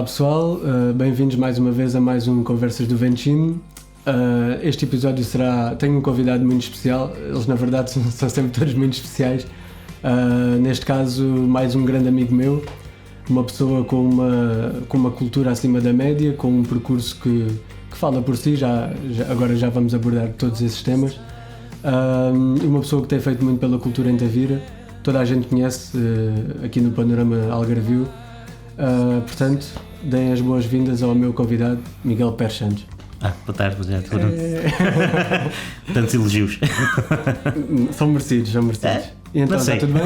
pessoal, bem-vindos mais uma vez a mais um Conversas do Ventino. Este episódio tenho um convidado muito especial, eles na verdade são sempre todos muito especiais. Neste caso, mais um grande amigo meu, uma pessoa com uma cultura acima da média, com um percurso que fala por si, agora já vamos abordar todos esses temas. Uma pessoa que tem feito muito pela cultura em Tavira, toda a gente conhece aqui no panorama algarvio. Portanto, deem as boas-vindas ao meu convidado, Miguel Pérez Santos. Boa tarde, tantos elogios. São merecidos. E então, está tudo bem?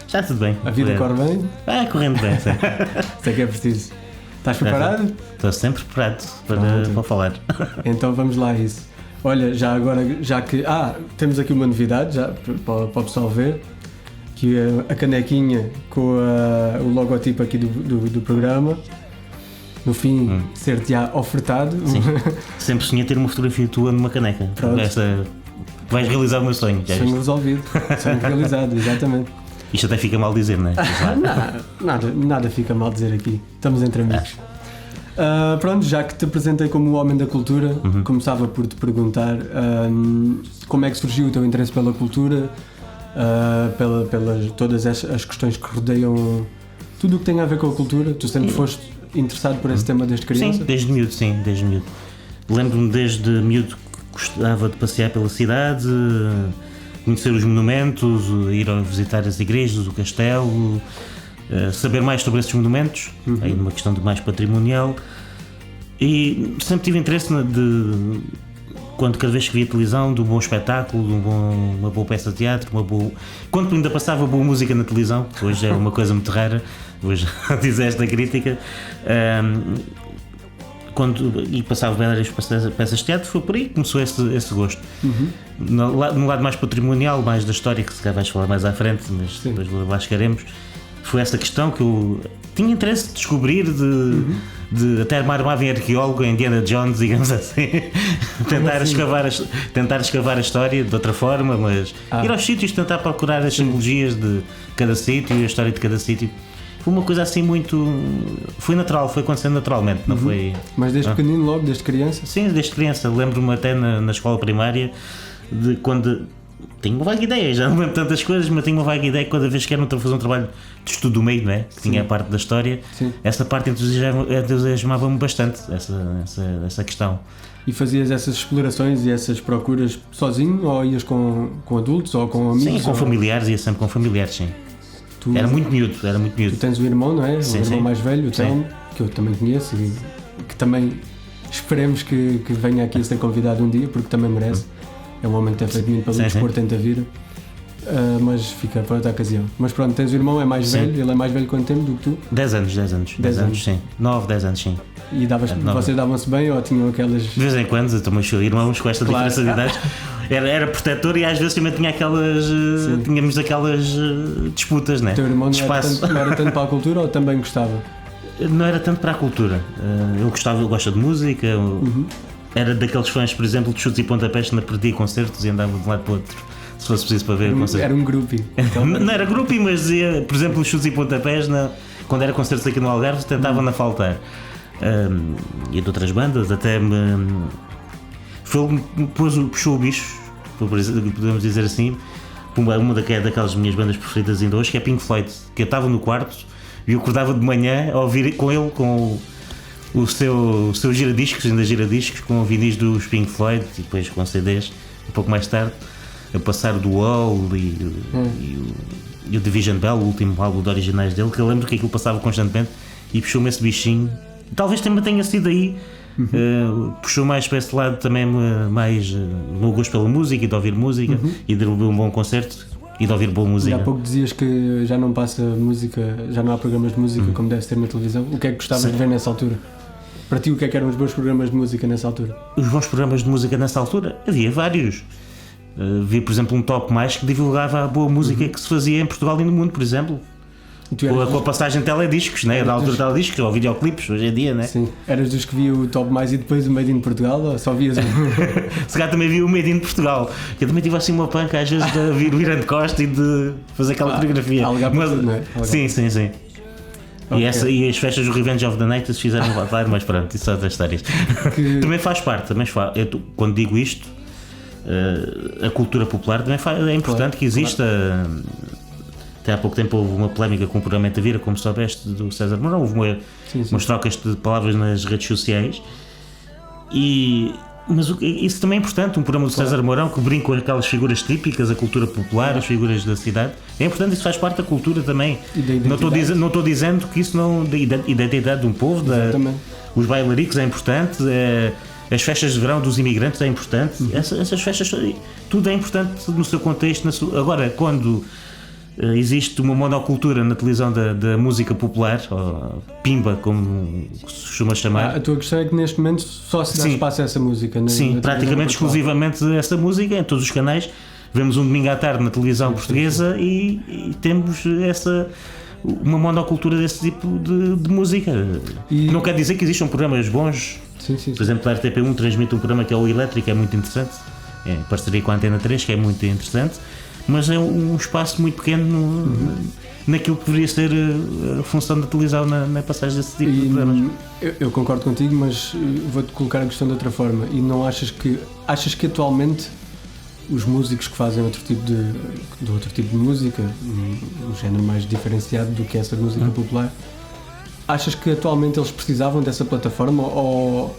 Já tudo bem. A vida corre bem? Correndo bem, sim. Isso é que é preciso. Estás preparado? Estou sempre preparado para falar. Então vamos lá a isso. Olha, já que temos aqui uma novidade, já para o pessoal ver, que é a canequinha com o logotipo aqui do programa, no fim ser-te ofertado. Sim. Sempre sonhei ter uma fotografia tua numa caneca. Vais realizar o meu sonho. Sonho resolvido, sonho realizado, exatamente. Isto até fica mal dizer, não é? Nada fica mal dizer aqui, estamos entre amigos. Pronto, já que te apresentei como o homem da cultura, começava por te perguntar como é que surgiu o teu interesse pela cultura, pelas todas as questões que rodeiam tudo o que tem a ver com a cultura. Tu sempre foste interessado por esse tema desde criança? Sim, desde miúdo. Lembro-me desde miúdo que gostava de passear pela cidade, conhecer os monumentos, ir a visitar as igrejas, o castelo, saber mais sobre esses monumentos, aí numa questão de mais patrimonial, e sempre tive interesse quando cada vez que via televisão, de um bom espetáculo, uma boa peça de teatro, quando ainda passava boa música na televisão, que hoje é uma coisa muito rara, hoje diz esta crítica, e passava várias peças de teatro, foi por aí que começou esse gosto. No lado mais patrimonial, mais da história, que se calhar vais falar mais à frente, mas depois lá chegaremos, foi essa questão que eu tinha interesse de descobrir, de até armava em arqueólogo, em Indiana Jones, digamos assim, tentar escavar a história de outra forma, mas ir aos sítios, tentar procurar as simbologias de cada sítio e a história de cada sítio. Foi uma coisa assim foi natural, foi acontecendo naturalmente, não foi... Mas desde pequenino logo, desde criança? Sim, desde criança. Lembro-me até na escola primária, de quando... Tinha uma vaga ideia, já não lembro tantas coisas, mas tinha uma vaga ideia que cada vez que era fazer um trabalho de estudo do meio, não é? Que tinha a parte da história. Sim. Essa parte entusiasmava-me bastante, essa questão. E fazias essas explorações e essas procuras sozinho, ou ias com adultos ou com amigos? Sim, com familiares, ia sempre com familiares, sim. Era muito miúdo. Tu tens um irmão, não é? Sim, um irmão mais velho, o Telmo, que eu também conheço e que também esperemos que venha aqui a ser convidado um dia, porque também merece. É um homem que tem feito muito pelo desporto em Tavira, mas fica para outra ocasião. Mas pronto, tens o irmão, é mais velho, ele é mais velho quanto tempo do que tu? 10 anos, sim. 9, 10 anos, sim. E vocês davam-se bem ou tinham aquelas... De vez em quando, eu meus irmãos com esta diferença de idades, era protetor e às vezes também tinha tínhamos aquelas disputas, né? O teu irmão não era tanto para a cultura ou também gostava? Não era tanto para a cultura, eu gosto de música, era daqueles fãs, por exemplo, de chutes e pontapés que não perdia concertos e andava de um lado para o outro, se fosse preciso para ver o concerto. Era um groupie. Então... não era groupie, mas dizia, por exemplo, os chutes e pontapés, quando era concertos aqui no Algarve, tentava-na faltar. E de outras bandas, até puxou o bicho, podemos dizer assim, uma daquelas minhas bandas preferidas ainda hoje, que é Pink Floyd, que eu estava no quarto e eu acordava de manhã a ouvir com ele, com o seu giradiscos, ainda giradiscos, com vinis dos Pink Floyd e depois com CDs, um pouco mais tarde, a passar do Wall e o Division Bell, o último álbum de originais dele, que eu lembro que aquilo passava constantemente e puxou-me esse bichinho. Talvez também tenha sido aí, puxou mais para esse lado também, mais o meu gosto pela música e de ouvir música e de ouvir um bom concerto e de ouvir boa música. E há pouco dizias que já não passa música, já não há programas de música como deve ser na televisão. O que é que gostavas de ver nessa altura? Para ti, o que é que eram os bons programas de música nessa altura? Os bons programas de música nessa altura? Havia vários. Havia, por exemplo, um Top Mais que divulgava a boa música que se fazia em Portugal e no mundo, por exemplo. Com a passagem de telediscos, né? Da altura de telediscos ou videoclipes, hoje em dia, né? Sim. Eras dos que via o Top Mais e depois o Made in Portugal, ou só vias Se calhar também via o Made in Portugal. Eu também tive assim uma panca às vezes de vir o Irã de Costa e de fazer aquela coreografia. Mas, tudo, não é? Sim. E as festas do Revenge of the Night se fizeram levar, mas pronto, isso é das histórias. Também faz parte, quando digo isto, a cultura popular também é importante que exista. Até há pouco tempo houve uma polémica com o programa da Vira, como soubeste, do César Mourão, houve umas trocas de palavras nas redes sociais, mas isso também é importante, um programa do César Mourão que brinca com aquelas figuras típicas, a cultura popular, as figuras da cidade, é importante, isso faz parte da cultura também. Não estou dizendo que isso não, da identidade de um povo, os bailaricos é importante, as festas de verão dos imigrantes é importante, essas festas, tudo é importante no seu contexto. Agora, quando existe uma monocultura na televisão da música popular, ou pimba, como se costuma chamar. A tua questão é que neste momento só se dá espaço a essa música, né? Sim, praticamente exclusivamente essa música, em todos os canais. Vemos um domingo à tarde na televisão portuguesa e temos uma monocultura desse tipo de música. Não quer dizer que existam programas bons. Por exemplo, a RTP1 transmite um programa que é o Elétrico, é muito interessante, em parceria com a Antena 3, que é muito interessante. Mas é um espaço muito pequeno naquilo que deveria ser a função da televisão na passagem desse tipo de programas. Eu concordo contigo, mas vou-te colocar a questão de outra forma. E não achas que atualmente os músicos que fazem outro tipo de música, um género mais diferenciado do que essa música popular, achas que atualmente eles precisavam dessa plataforma, ou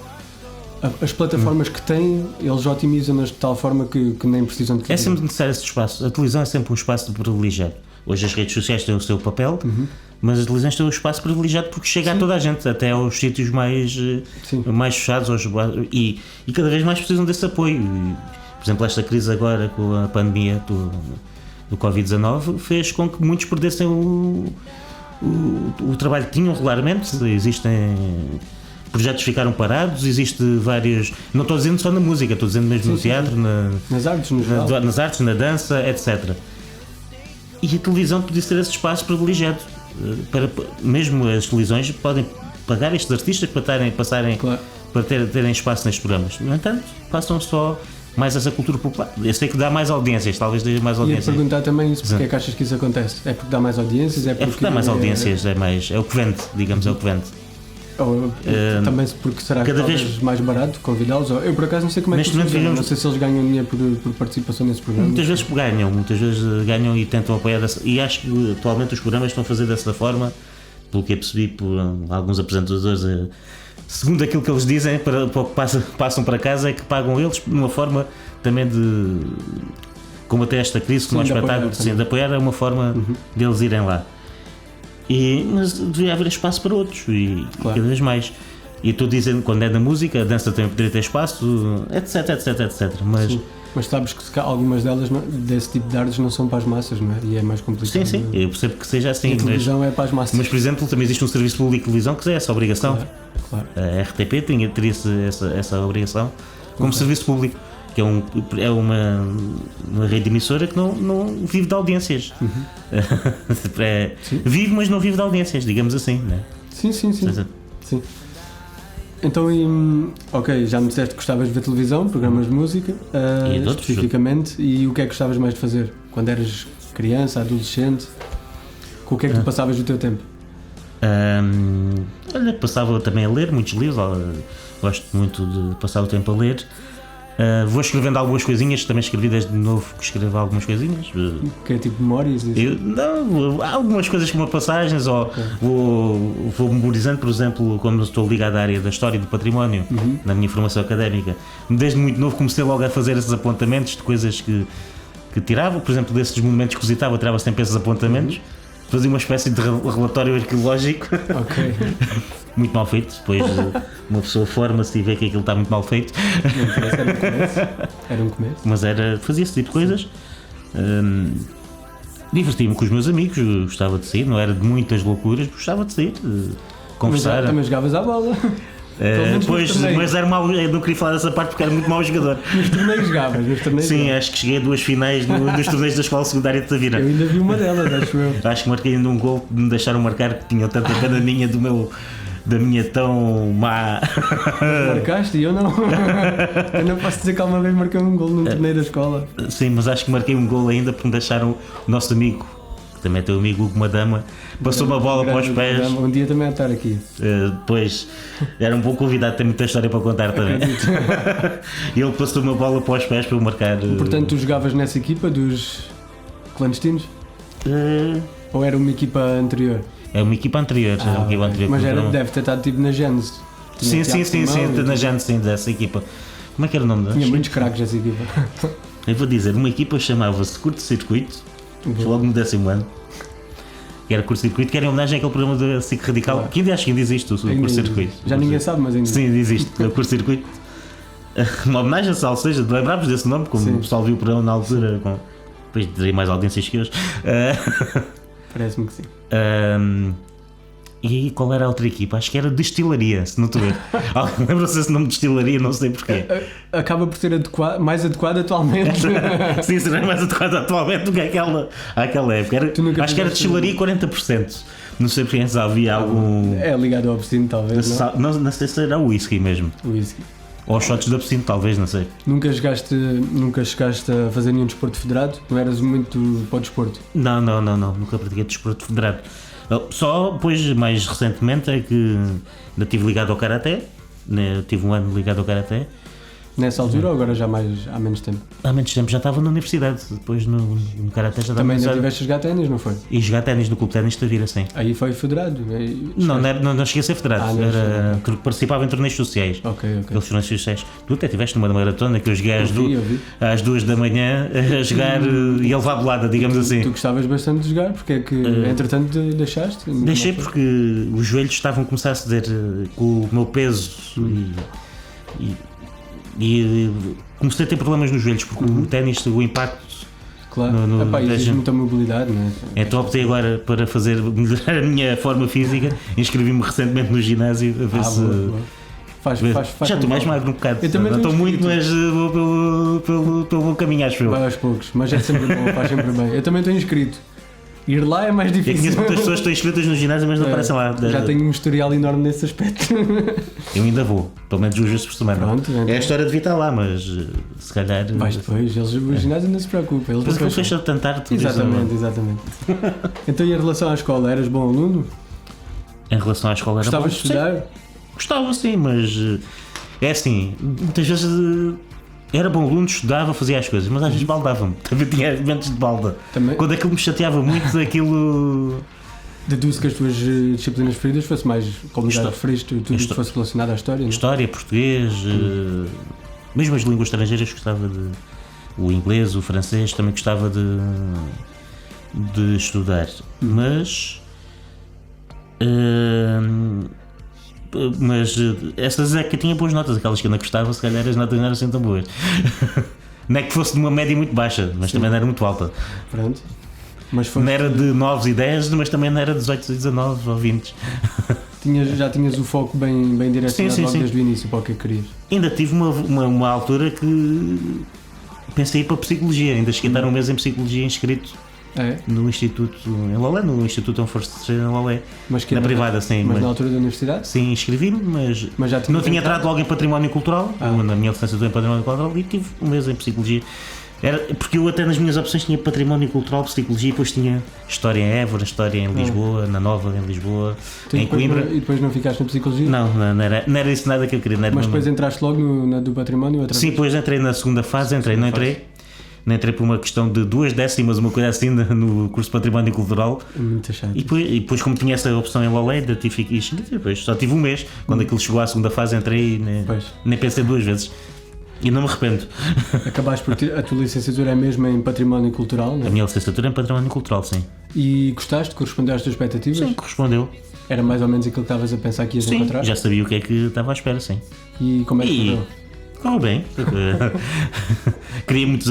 as plataformas que têm, eles otimizam-nas de tal forma que nem precisam de fazer? É sempre necessário esse espaço. A televisão é sempre um espaço privilegiado. Hoje as redes sociais têm o seu papel, mas as televisões têm um espaço privilegiado porque chega a toda a gente, até aos sítios mais fechados, e cada vez mais precisam desse apoio. Por exemplo, esta crise agora com a pandemia do Covid-19 fez com que muitos perdessem o trabalho que tinham regularmente. Existem projetos que ficaram parados, existe vários. Não estou dizendo só na música, estou dizendo mesmo no teatro, nas artes, nas artes, na dança, etc. E a televisão podia ser esse espaço privilegiado. Mesmo as televisões podem pagar estes artistas para terem espaço nestes programas. No entanto, passam só mais essa cultura popular. Eu sei que dá mais audiências, talvez dê mais audiências. E a perguntar também isso, porque é que achas que isso acontece? É porque dá mais audiências? É porque dá mais audiências, é o que vende, digamos, é o que vende. Ou também porque será que talvez mais barato convidá-los? Eu por acaso não sei como é que isso funciona, não sei se eles ganham dinheiro por participação nesse programa. Muitas vezes ganham e tentam apoiar e acho que atualmente os programas estão a fazer dessa forma, pelo que eu percebi por alguns apresentadores, segundo aquilo que eles dizem, para o que passam para casa, é que pagam eles numa forma também de combater esta crise, como espetáculo, de apoiar, é uma forma deles irem lá. Mas devia haver espaço para outros e cada vez mais. E estou dizendo, quando é da música, a dança também poderia ter espaço, etc. Mas sabes que algumas delas, desse tipo de artes, não são para as massas, não é? E é mais complicado. Sim, eu percebo que seja assim. E a televisão é para as massas. Mas, por exemplo, também existe um serviço público de televisão que é essa obrigação. Claro. A RTP teria essa obrigação como serviço público, que é uma rede de emissora que não vive de audiências. Vive, mas não vive de audiências, digamos assim, não é? Sim. Então, ok, já me disseste que gostavas de ver televisão, programas de música, especificamente, e o que é que gostavas mais de fazer? Quando eras criança, adolescente, com o que é que tu passavas o teu tempo? Olha, passava também a ler muitos livros, gosto muito de passar o tempo a ler. Vou escrevendo algumas coisinhas, também escrevi desde novo que escrevo algumas coisinhas. Que é tipo memórias? Não, há algumas coisas como passagens, ou vou memorizando, por exemplo, quando estou ligado à área da história e do património, na minha formação académica. Desde muito novo comecei logo a fazer esses apontamentos de coisas que tirava, por exemplo, desses momentos que visitava, tirava sempre esses apontamentos. Fazia uma espécie de relatório arqueológico. Muito mal feito. Depois uma pessoa forma-se e vê que aquilo está muito mal feito. Não interessa, era um começo. Mas fazia esse tipo de coisas. Divertia-me com os meus amigos, gostava de sair, não era de muitas loucuras, gostava de sair, conversar. Mas também jogavas à bola. Mas era mau, eu não queria falar dessa parte porque era muito mau jogador. Nos torneios jogavas? Sim, acho que cheguei a 2 finais dos torneios da escola secundária de Tavira. Eu ainda vi uma delas, acho eu. Acho que marquei ainda um gol que me deixaram marcar, que tinham tanta pena da minha tão má. Marcaste e eu não. Eu não posso dizer que alguma vez marquei um gol num torneio da escola. Sim, mas acho que marquei um gol ainda porque me deixaram o nosso amigo que também teu amigo Hugo Madama, passou uma bola para os pés. Um dia também a estar aqui. Depois era um bom convidado, tem muita história para contar também. E ele passou uma bola para os pés para eu marcar. Portanto, tu jogavas nessa equipa dos clandestinos? Ou era uma equipa anterior? É uma equipa anterior. Mas deve ter estado tipo na Gênese. Sim, na Gênese dessa equipa. Como é que era o nome dela? Tinha muitos craques essa equipa. Eu vou dizer, uma equipa chamava-se Curto Circuito, logo no 10º ano. Que era Curto Circuito, que era em homenagem àquele programa da SIC Radical, claro. Que ainda acho que ainda existe o Curto Circuito. Já ninguém sabe, mas ainda sim, existe, o Curto Circuito. Uma homenagem a Sal, seja, lembrávamos desse nome, como o pessoal viu o programa na altura, depois teria mais audiências que hoje. Parece-me que sim. E aí qual era a outra equipa? Acho que era Destilaria, se não estou a ver. Lembra-se desse nome de Destilaria, não sei porquê. Acaba por ser mais adequado atualmente. Sim, será mais adequado atualmente do que àquela época. Acho que era Destilaria 40%. Não sei porque antes havia algum. É ligado ao absinto, talvez. Não sei se era o whisky mesmo. Whisky. Ou shots de absinto, talvez, não sei. Nunca chegaste a fazer nenhum desporto federado? Não eras muito para o desporto? Não. Nunca pratiquei desporto federado. Só depois, mais recentemente, é que ainda estive ligado ao Karaté. Né? Tive um ano ligado ao Karaté. Nessa altura ou agora já há menos tempo? Há menos tempo já estava na universidade, depois no Karaté já estava. Também ainda tiveste a jogar ténis, não foi? E jogar ténis no Clube Ténis de Tavira, sim. Aí foi federado? Não cheguei a ser federado, participava em torneios sociais. Ok. Aqueles torneios sociais. Tu até estiveste numa maratona que eu joguei às 2 da manhã a jogar e a levar bolada, digamos assim. Tu gostavas bastante de jogar, porque é que entretanto deixaste? Deixei porque os joelhos estavam a começar a ceder com o meu peso e comecei a ter problemas nos joelhos porque o ténis, o impacto. Claro, existe muita mobilidade, não é? Então optei agora para melhorar a minha forma física, inscrevi-me recentemente no ginásio a ver se. Boa. Faz já estou mais magro um bocado, eu também não estou muito, mas vou pelo meu caminho, acho eu. Vai aos poucos, mas é sempre bom, faz sempre bem. Eu também estou inscrito. Ir lá é mais difícil. Eu conheço muitas pessoas que estão inscritas no ginásio, mas não aparecem lá. Já tenho um historial enorme nesse aspecto. Eu ainda vou, pelo menos 2 vezes por semana. Pronto, é a história de estar lá, mas se calhar. Vais depois, o ginásio não se preocupa. Mas não fecha tanto tarde. Exatamente. Então, e em relação à escola, eras bom aluno? Em relação à escola, era bom. Gostavas de estudar? Sim. Gostava, sim, mas é assim, muitas vezes. Era bom aluno, estudava, fazia as coisas, mas às vezes baldava-me. Também tinha eventos de balda. Também? Quando aquilo me chateava muito, aquilo. Deduzo que as tuas disciplinas preferidas fosse mais, como já referiste, tudo que fosse relacionado à história, não? História, português, mesmo as línguas estrangeiras, gostava de. O inglês, o francês, também gostava de estudar. Mas essas é que tinha boas notas, aquelas que eu não gostava, se calhar as notas não eram assim tão boas. Não é que fosse de uma média muito baixa, mas também não era muito alta. Pronto. Mas não era de 9 e 10, mas também não era de 18 e 19 ou 20. Já tinhas o foco bem direcionado logo desde o início para o que querias. Ainda tive uma altura que pensei em ir para a Psicologia, ainda cheguei a estar um mês em Psicologia inscrito. No Instituto em Lolé, no Instituto Força em Lolé, na privada, sim. Mas na altura da universidade? Sim, inscrevi-me, mas já não tinha entrado logo em Património Cultural, na minha licenciatura em Património Cultural, e tive um mês em Psicologia. Porque eu até nas minhas opções tinha Património Cultural, Psicologia, e depois tinha História em Évora, História em Lisboa, na Nova em Lisboa, em Coimbra. E depois não ficaste na Psicologia? Não era isso nada que eu queria. Mas depois entraste logo na do Património? Sim, depois entrei na segunda fase, não entrei por uma questão de 2 décimas, uma coisa assim, no curso de Património Cultural. Muito chato. E depois como tinha essa opção em Lolé, depois só tive um mês. Quando aquilo chegou à segunda fase, entrei e nem pensei 2 vezes. E não me arrependo. Acabaste por a tua licenciatura é mesmo em Património Cultural, não é? A minha licenciatura é em Património Cultural, sim. E gostaste? Correspondeu às tuas expectativas? Sim, correspondeu. Era mais ou menos aquilo que estavas a pensar que ias encontrar? Já sabia o que é que estava à espera, sim. E como é que correu? Correu bem. Queria muitos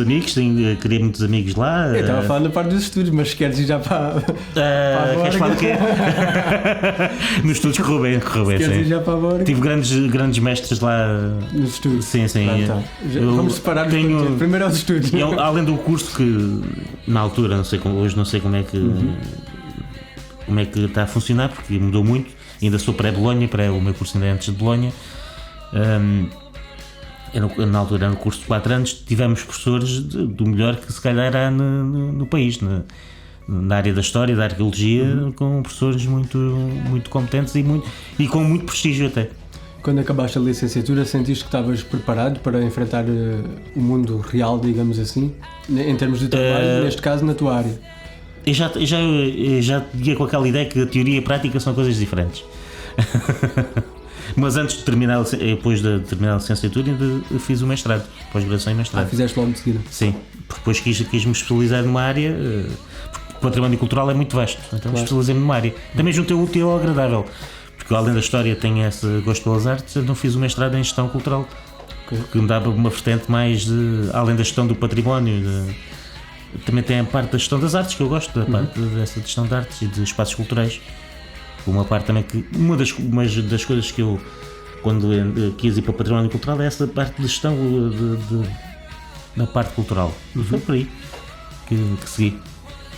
amigos lá. Eu estava a falar na parte dos estudos, mas se queres ir já para queres falar do quê? Nos estudos correu bem, queres ir já para a borga? Tive grandes mestres lá. Nos estudos? Sim. Vamos separar primeiro aos estudos. Além do curso que na altura, hoje não sei como é que está a funcionar, porque mudou muito. Ainda sou pré-Bolonha, o meu curso ainda é antes de Bolonha. Na altura, no curso de 4 anos, tivemos professores do melhor que se calhar há no país, na área da história, da arqueologia, com professores muito, muito competentes e com muito prestígio até. Quando acabaste a licenciatura, sentiste que estavas preparado para enfrentar o mundo real, digamos assim, em termos de trabalho, neste caso na tua área? Eu já ia com aquela ideia que a teoria e a prática são coisas diferentes. Mas antes de terminar, depois de terminar a licenciatura, ainda fiz o mestrado, pós-graduação e mestrado. Fizeste logo de seguida? Sim, porque depois quis me especializar numa área, porque o património cultural é muito vasto, então especializei-me numa área. Também juntei o útil ao agradável, porque além da história tenho esse gosto pelas artes, então fiz o mestrado em gestão cultural, que me dava uma vertente mais além da gestão do património, também tem a parte da gestão das artes, que eu gosto, da parte dessa gestão de artes e de espaços culturais. Uma parte também que uma das coisas que eu, quando quis ir para o património cultural, é essa parte de gestão da parte cultural. Foi por aí que segui.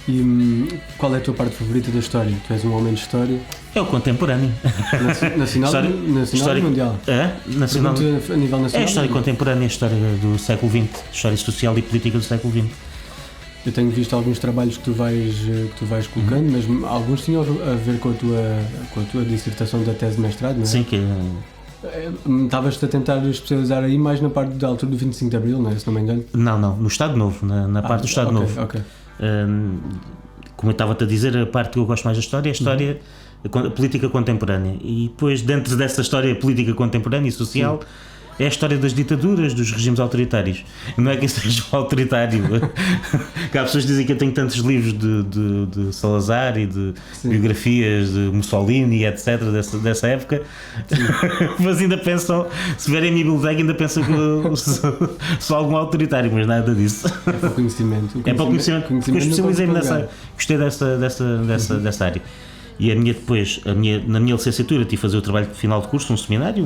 E qual é a tua parte favorita da história? Tu és um homem de história? É o contemporâneo. Nacional ou mundial? Nacional. A nível nacional? É a história contemporânea, a história do século XX, história social e política do século XX. Eu tenho visto alguns trabalhos que tu vais colocando, mas alguns tinham a ver com a tua dissertação da tese de mestrado, não é? Sim, que estavas-te a tentar especializar aí mais na parte da altura do 25 de Abril, não é? Se não me engano. Não, no Estado Novo, na parte do Estado Novo. Ok. Como eu estava-te a dizer, a parte que eu gosto mais da história é a história a política contemporânea. E depois, dentro dessa história política contemporânea e social, é a história das ditaduras, dos regimes autoritários. Não é que isso seja autoritário. Há pessoas que dizem que eu tenho tantos livros de Salazar e de biografias de Mussolini, etc., dessa época, mas ainda pensam, se verem a minha biblioteca, ainda pensam que sou algum autoritário, mas nada disso. É para o conhecimento. É para o conhecimento, porque eu especializei-me gostei dessa área. E na minha licenciatura tive a fazer o trabalho final de curso, um seminário,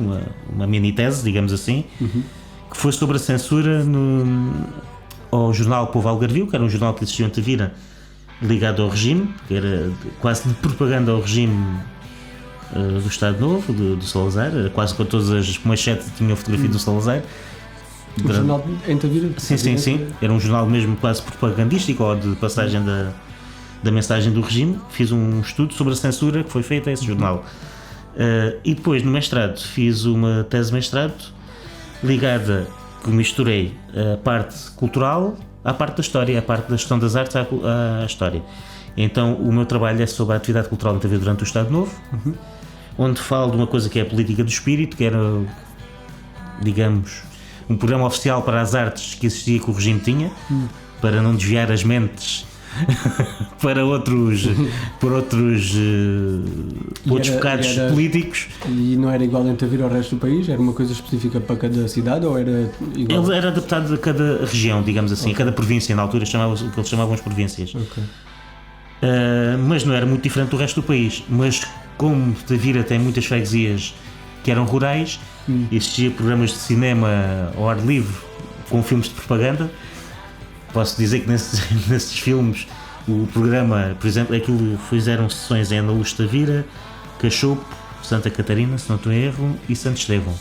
uma mini tese, digamos assim, que foi sobre a censura ao jornal Povo Algarvio, que era um jornal que existia em Tavira, ligado ao regime, que era quase de propaganda ao regime do Estado Novo, do Salazar, quase com todas as manchetes tinham a fotografia do Salazar. O jornal em Tavira? Sim. Era um jornal mesmo quase propagandístico, ou de passagem da mensagem do regime. Fiz um estudo sobre a censura que foi feita a esse jornal. E depois, no mestrado, fiz uma tese de mestrado ligada, que misturei a parte cultural à parte da história, a parte da gestão das artes à história. Então, o meu trabalho é sobre a atividade cultural que teve durante o Estado Novo, onde falo de uma coisa que é a política do espírito, que era, digamos, um programa oficial para as artes que existia, que o regime tinha, para não desviar as mentes para outros focados políticos. E não era igual em Tavira ao resto do país? Era uma coisa específica para cada cidade ou era igual? Ele era adaptado a cada região, digamos assim, a cada província. Na altura o que eles chamavam as províncias. Mas não era muito diferente do resto do país. Mas como Tavira tem muitas freguesias que eram rurais, existia programas de cinema ao ar livre com filmes de propaganda. Posso dizer que nesses filmes o programa, por exemplo, aquilo fizeram sessões em Ana Luz de Tavira, Cachopo, Santa Catarina, se não estou em erro, e Santo Estevão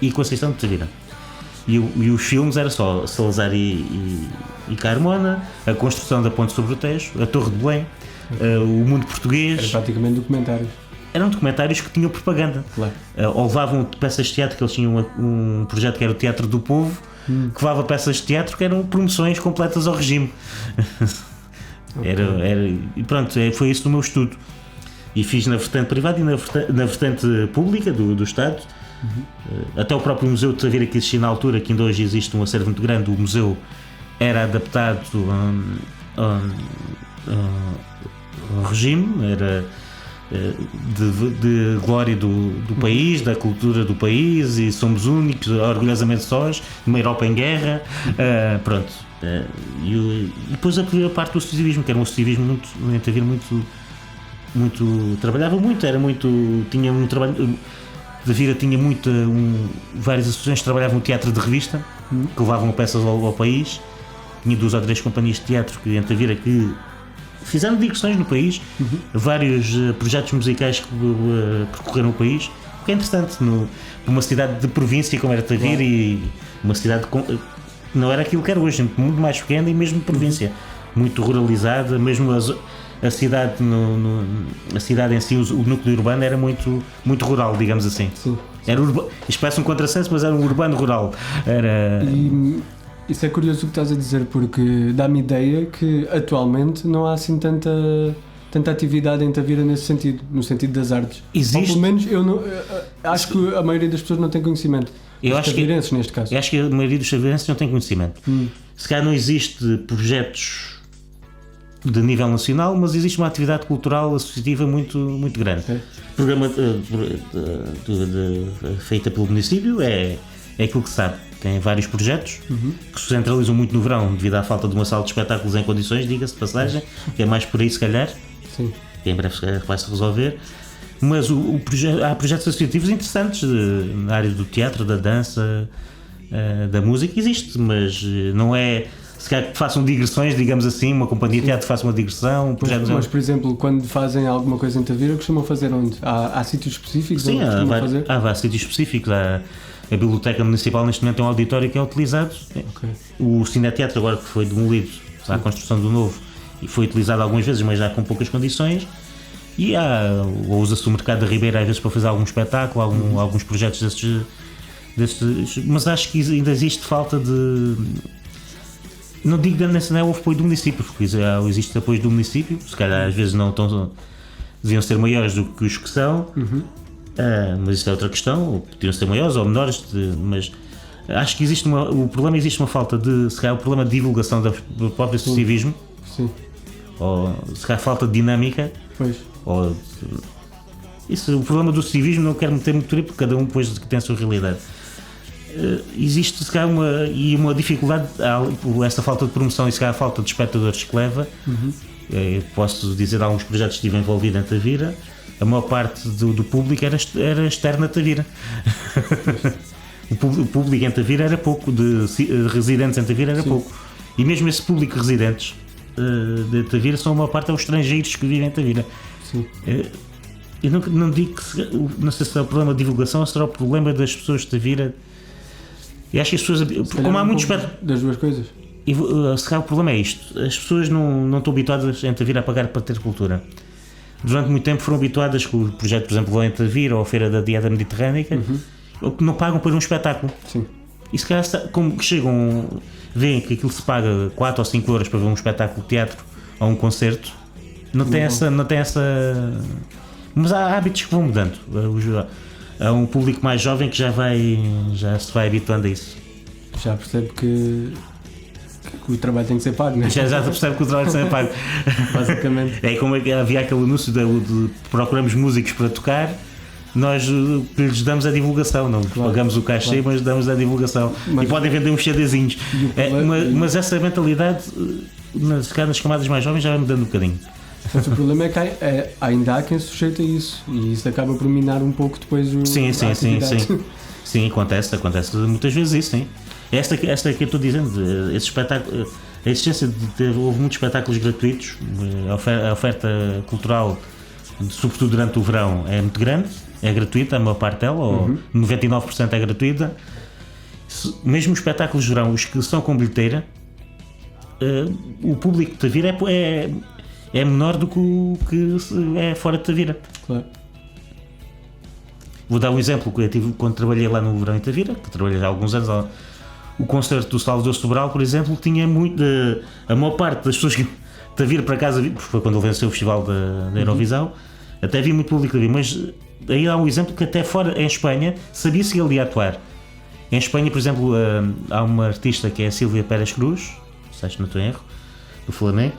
e Conceição de Tavira. E os filmes era só Salazar e Carmona, a construção da ponte sobre o Tejo, a Torre de Belém, o mundo português. Era praticamente documentários. Eram documentários que tinham propaganda. Claro. Ou levavam peças de teatro, que eles tinham um projeto que era o Teatro do Povo, que levava peças de teatro que eram promoções completas ao regime. E pronto, foi isso o meu estudo. E fiz na vertente privada e na vertente pública do Estado. Até o próprio Museu de Tavira, que existia na altura, que ainda hoje existe um acervo muito grande, o museu era adaptado ao regime, era de glória do país, da cultura do país, e somos únicos, orgulhosamente sós, uma Europa em guerra, pronto. E depois a parte do associativismo, que era um associativismo muito trabalhava muito, tinha um trabalho. Tavira tinha várias associações que trabalhavam no teatro de revista, que levavam peças ao país. Tinha 2 ou 3 companhias de teatro em Tavira que fizeram digressões no país, vários projetos musicais que percorreram o país, o que é interessante numa cidade de província como era Tavira, e uma cidade não era aquilo que era hoje, muito mais pequena e mesmo província, muito ruralizada, mesmo a cidade, a cidade em si, o núcleo urbano era muito, muito rural, digamos assim. Sim. Era isto parece um contrassenso, mas era um urbano rural. E isso é curioso o que estás a dizer, porque dá-me ideia que atualmente não há assim tanta atividade em Tavira nesse sentido, no sentido das artes. Existe. Ou pelo menos eu acho que a maioria das pessoas não tem conhecimento. Os tavirenses, neste caso. Eu acho que a maioria dos tavirenses não tem conhecimento. Se calhar não existe projetos de nível nacional, mas existe uma atividade cultural associativa muito, muito grande. Programa feita pelo município é aquilo que se sabe. Tem vários projetos que se centralizam muito no verão devido à falta de uma sala de espetáculos em condições, diga-se de passagem, que é mais por aí se calhar. Sim. Que em breve vai-se resolver. Mas há projetos associativos interessantes na área do teatro, da dança, da música, existe, mas não é. Se calhar que façam digressões, digamos assim, uma companhia de teatro faça uma digressão. Mas, por exemplo, quando fazem alguma coisa em Tavira, costumam fazer onde? Há sítios específicos? Sim, onde há sítios específicos. A Biblioteca Municipal neste momento tem um auditório que é utilizado. Okay. O Cineteatro agora que foi demolido para a construção do novo e foi utilizado algumas vezes, mas já com poucas condições. E usa-se o Mercado da Ribeira às vezes para fazer algum espetáculo, alguns projetos destes. Mas acho que ainda existe falta de. Não digo que não houve apoio do município, porque existe apoio do município, se calhar às vezes não tão. Deviam ser maiores do que os que são, mas isso é outra questão, podiam ser maiores ou menores, mas acho que existe existe uma falta de, se calhar, o problema de divulgação do próprio associativismo, ou se calhar falta de dinâmica. Pois. O problema do civismo não quero meter muito por aí, porque cada um depois tem a sua realidade. Existe se calhar uma dificuldade, essa falta de promoção e se calhar a falta de espectadores que leva. Posso dizer, alguns projetos que estive envolvido em Tavira, a maior parte do público era externo a Tavira. O público em Tavira era pouco, de residentes em Tavira era pouco, e mesmo esse público residentes de Tavira são a maior parte aos estrangeiros que vivem em Tavira. Eu não digo que, não sei se é o problema de divulgação ou se será o problema das pessoas de Tavira. Eu acho que as pessoas, como há muitos das duas coisas. Se calhar o problema é isto: as pessoas não estão habituadas em Tavira a pagar para ter cultura. Durante muito tempo foram habituadas com o projeto, por exemplo, em Tavira ou a Feira da Diada Mediterrânica, que não pagam por um espetáculo. Sim. E se calhar, como chegam, veem que aquilo se paga 4 ou 5 euros para ver um espetáculo de teatro ou um concerto, não tem essa. Mas há hábitos que vão mudando. Há um público mais jovem que já se vai habituando a isso. Já percebe que o trabalho tem que ser pago, não é? Já percebe que o trabalho tem que ser pago. Basicamente. É como havia aquele anúncio de procuramos músicos para tocar, nós lhes damos a divulgação, não pagamos o cachê, mas damos a divulgação. E podem vender uns CDzinhos. Mas essa mentalidade, nas camadas mais jovens, já vai mudando um bocadinho. Mas o problema é que ainda há quem se sujeita a isso, e isso acaba por minar um pouco depois o. Sim. Sim, acontece muitas vezes isso, sim. Esta que eu estou dizendo, esse espetáculo, a existência houve muitos espetáculos gratuitos, a oferta cultural, sobretudo durante o verão, é muito grande, é gratuita, a maior parte dela, ou 99% é gratuita. Mesmo os espetáculos de verão, os que são com bilheteira, o público de Tavira é menor do que o que é fora de Tavira. Claro. Vou dar um exemplo que eu tive quando trabalhei lá no verão em Tavira, que trabalhei há alguns anos. O concerto do Salvador Sobral, por exemplo, tinha muito. A maior parte das pessoas que Tavira para casa, foi quando ele venceu o festival da Eurovisão, até havia muito público a vir, mas aí há um exemplo que até fora, em Espanha, sabia-se que ele ia atuar. Em Espanha, por exemplo, há uma artista que é a Sílvia Pérez Cruz, se não estou em erro, do Flamengo,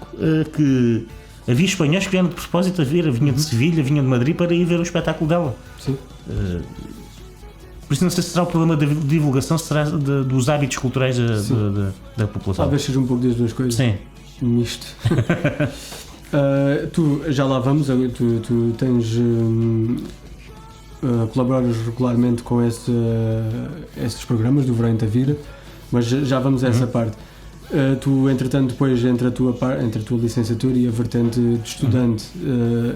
que havia espanhóis que vieram de propósito a ver, vinham de Sevilha, vinham de Madrid para ir ver o espetáculo dela. Sim. Por isso não sei se será o problema da divulgação, se será dos hábitos culturais da população. Talvez seja um pouco das duas coisas. Sim. Misto. Tu, já lá vamos, tu tens... colaboras regularmente com esses programas do Verão em Tavira, mas já vamos a essa parte. Tu, entretanto, depois entre a tua licenciatura e a vertente de estudante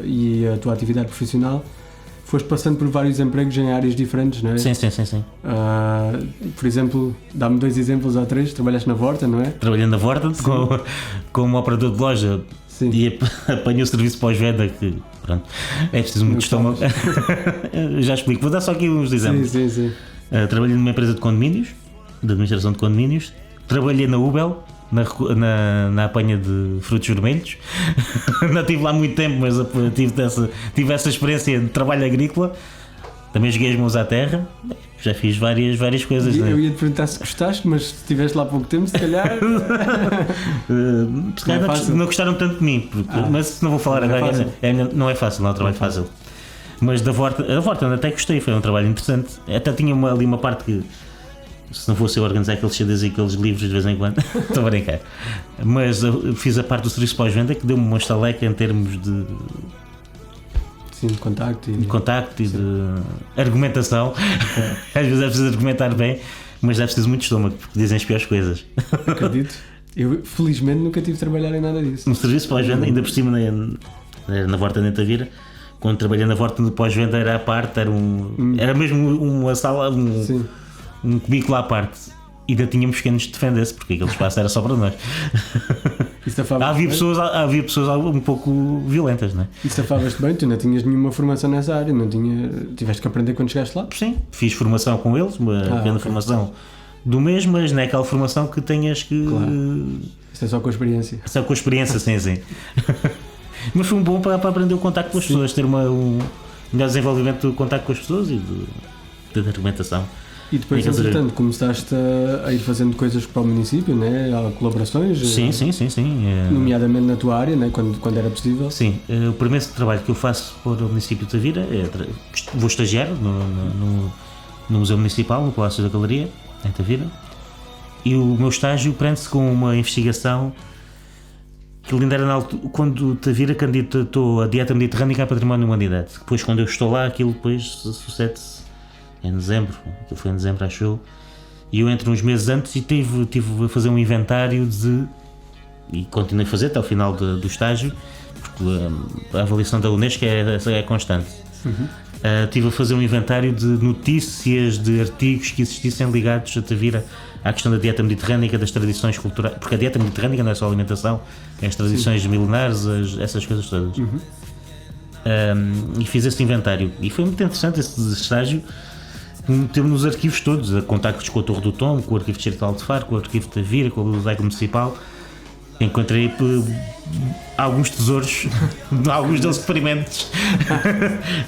e a tua atividade profissional, foste passando por vários empregos em áreas diferentes, não é? Sim. Por exemplo, dá-me 2 exemplos ou 3. Trabalhaste na Vorta, não é? Trabalhando na Vorta, como operador de loja, Sim. E apanhei o serviço pós-venda que, pronto, é preciso muito estômago. Já explico, vou dar só aqui uns exemplos. Sim. Trabalhei numa empresa de condomínios, de administração de condomínios. Trabalhei na Ubel, na apanha de frutos vermelhos. Não estive lá muito tempo, mas tive essa experiência de trabalho agrícola. Também joguei as mãos à terra. Já fiz várias coisas. Eu ia te perguntar se gostaste, mas se estiveste lá há pouco tempo, se calhar. Não gostaram tanto de mim, mas não vou falar não agora. Não é fácil, não é um trabalho fácil. Mas a Vorten até gostei, foi um trabalho interessante. Até tinha ali uma parte que, se não fosse eu organizar aqueles CDs e aqueles livros de vez em quando, estou a brincar. Mas fiz a parte do serviço pós-venda que deu-me uma estaleca em termos de. Sim, de contacto e de argumentação. Às vezes é preciso argumentar bem, mas é preciso muito estômago, porque dizem as piores coisas. Acredito. Eu felizmente nunca tive de trabalhar em nada disso. No serviço pós-venda, ainda por cima na Vorten de Tavira, quando trabalhei na Vorten de pós-venda era à parte, era mesmo uma sala, um cubículo à parte. E ainda tínhamos que nos defender-se, porque aquele espaço era só para nós. Havia pessoas um pouco violentas, não é? E safavas-te bem, tu não tinhas nenhuma formação nessa área, tiveste que aprender quando chegaste lá? Sim, fiz formação com eles, uma pequena formação do mês, mas não é aquela formação que tenhas que. Claro. Isso é só com a experiência. Só com a experiência, sim. Mas foi bom para aprender o contacto com as pessoas, ter um melhor desenvolvimento do contacto com as pessoas e de argumentação. E depois, entretanto, começaste a ir fazendo coisas para o município, né? Há colaborações? Sim. Nomeadamente na tua área, né? quando era possível? Sim, o primeiro trabalho que eu faço para o município de Tavira vou estagiar no Museu Municipal, no Palácio da Galeria, em Tavira, e o meu estágio prende-se com uma investigação que ainda era quando Tavira candidatou a Dieta Mediterrânica a Património da Humanidade. Depois, quando eu estou lá, aquilo depois sucede-se em dezembro, aquilo foi em dezembro, acho eu, e eu entro uns meses antes e tive a fazer um inventário e continuei a fazer até ao final do estágio, porque a avaliação da Unesco é constante. Tive a fazer um inventário de notícias, de artigos que existissem ligados a Tavira à questão da dieta mediterrânica, das tradições culturais, porque a dieta mediterrânica não é só alimentação, é as tradições milenares, essas coisas todas. E fiz esse inventário e foi muito interessante esse estágio. Meteu-me nos arquivos todos, a contactos com a Torre do Tom, com o Arquivo Distrital de Faro, com o Arquivo de Tavira, com a Biblioteca Municipal. Encontrei alguns tesouros, alguns deles experimentos,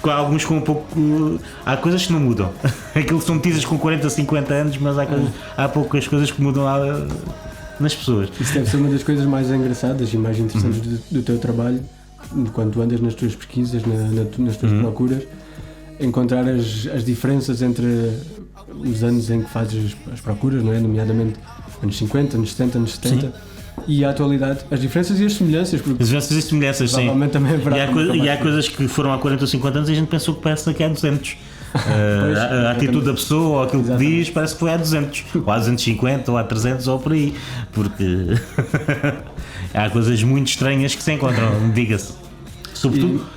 com alguns com um pouco. Há coisas que não mudam. Aquilo são notícias com 40, 50 anos, mas há poucas coisas que mudam nas pessoas. Isso deve ser uma das coisas mais engraçadas e mais interessantes do teu trabalho, quando andas nas tuas pesquisas, nas tuas procuras. Encontrar as diferenças entre os anos em que fazes as procuras, não é? Nomeadamente anos 50, anos 70, anos 70. Sim. E a atualidade, as diferenças e as semelhanças. As diferenças e semelhanças, sim. Também e há coisas que foram há 40 ou 50 anos e a gente pensou que parece que há 200. A atitude da pessoa ou aquilo que diz parece que foi há 200, ou há 250, ou há 300, ou por aí. Porque há coisas muito estranhas que se encontram, diga-se.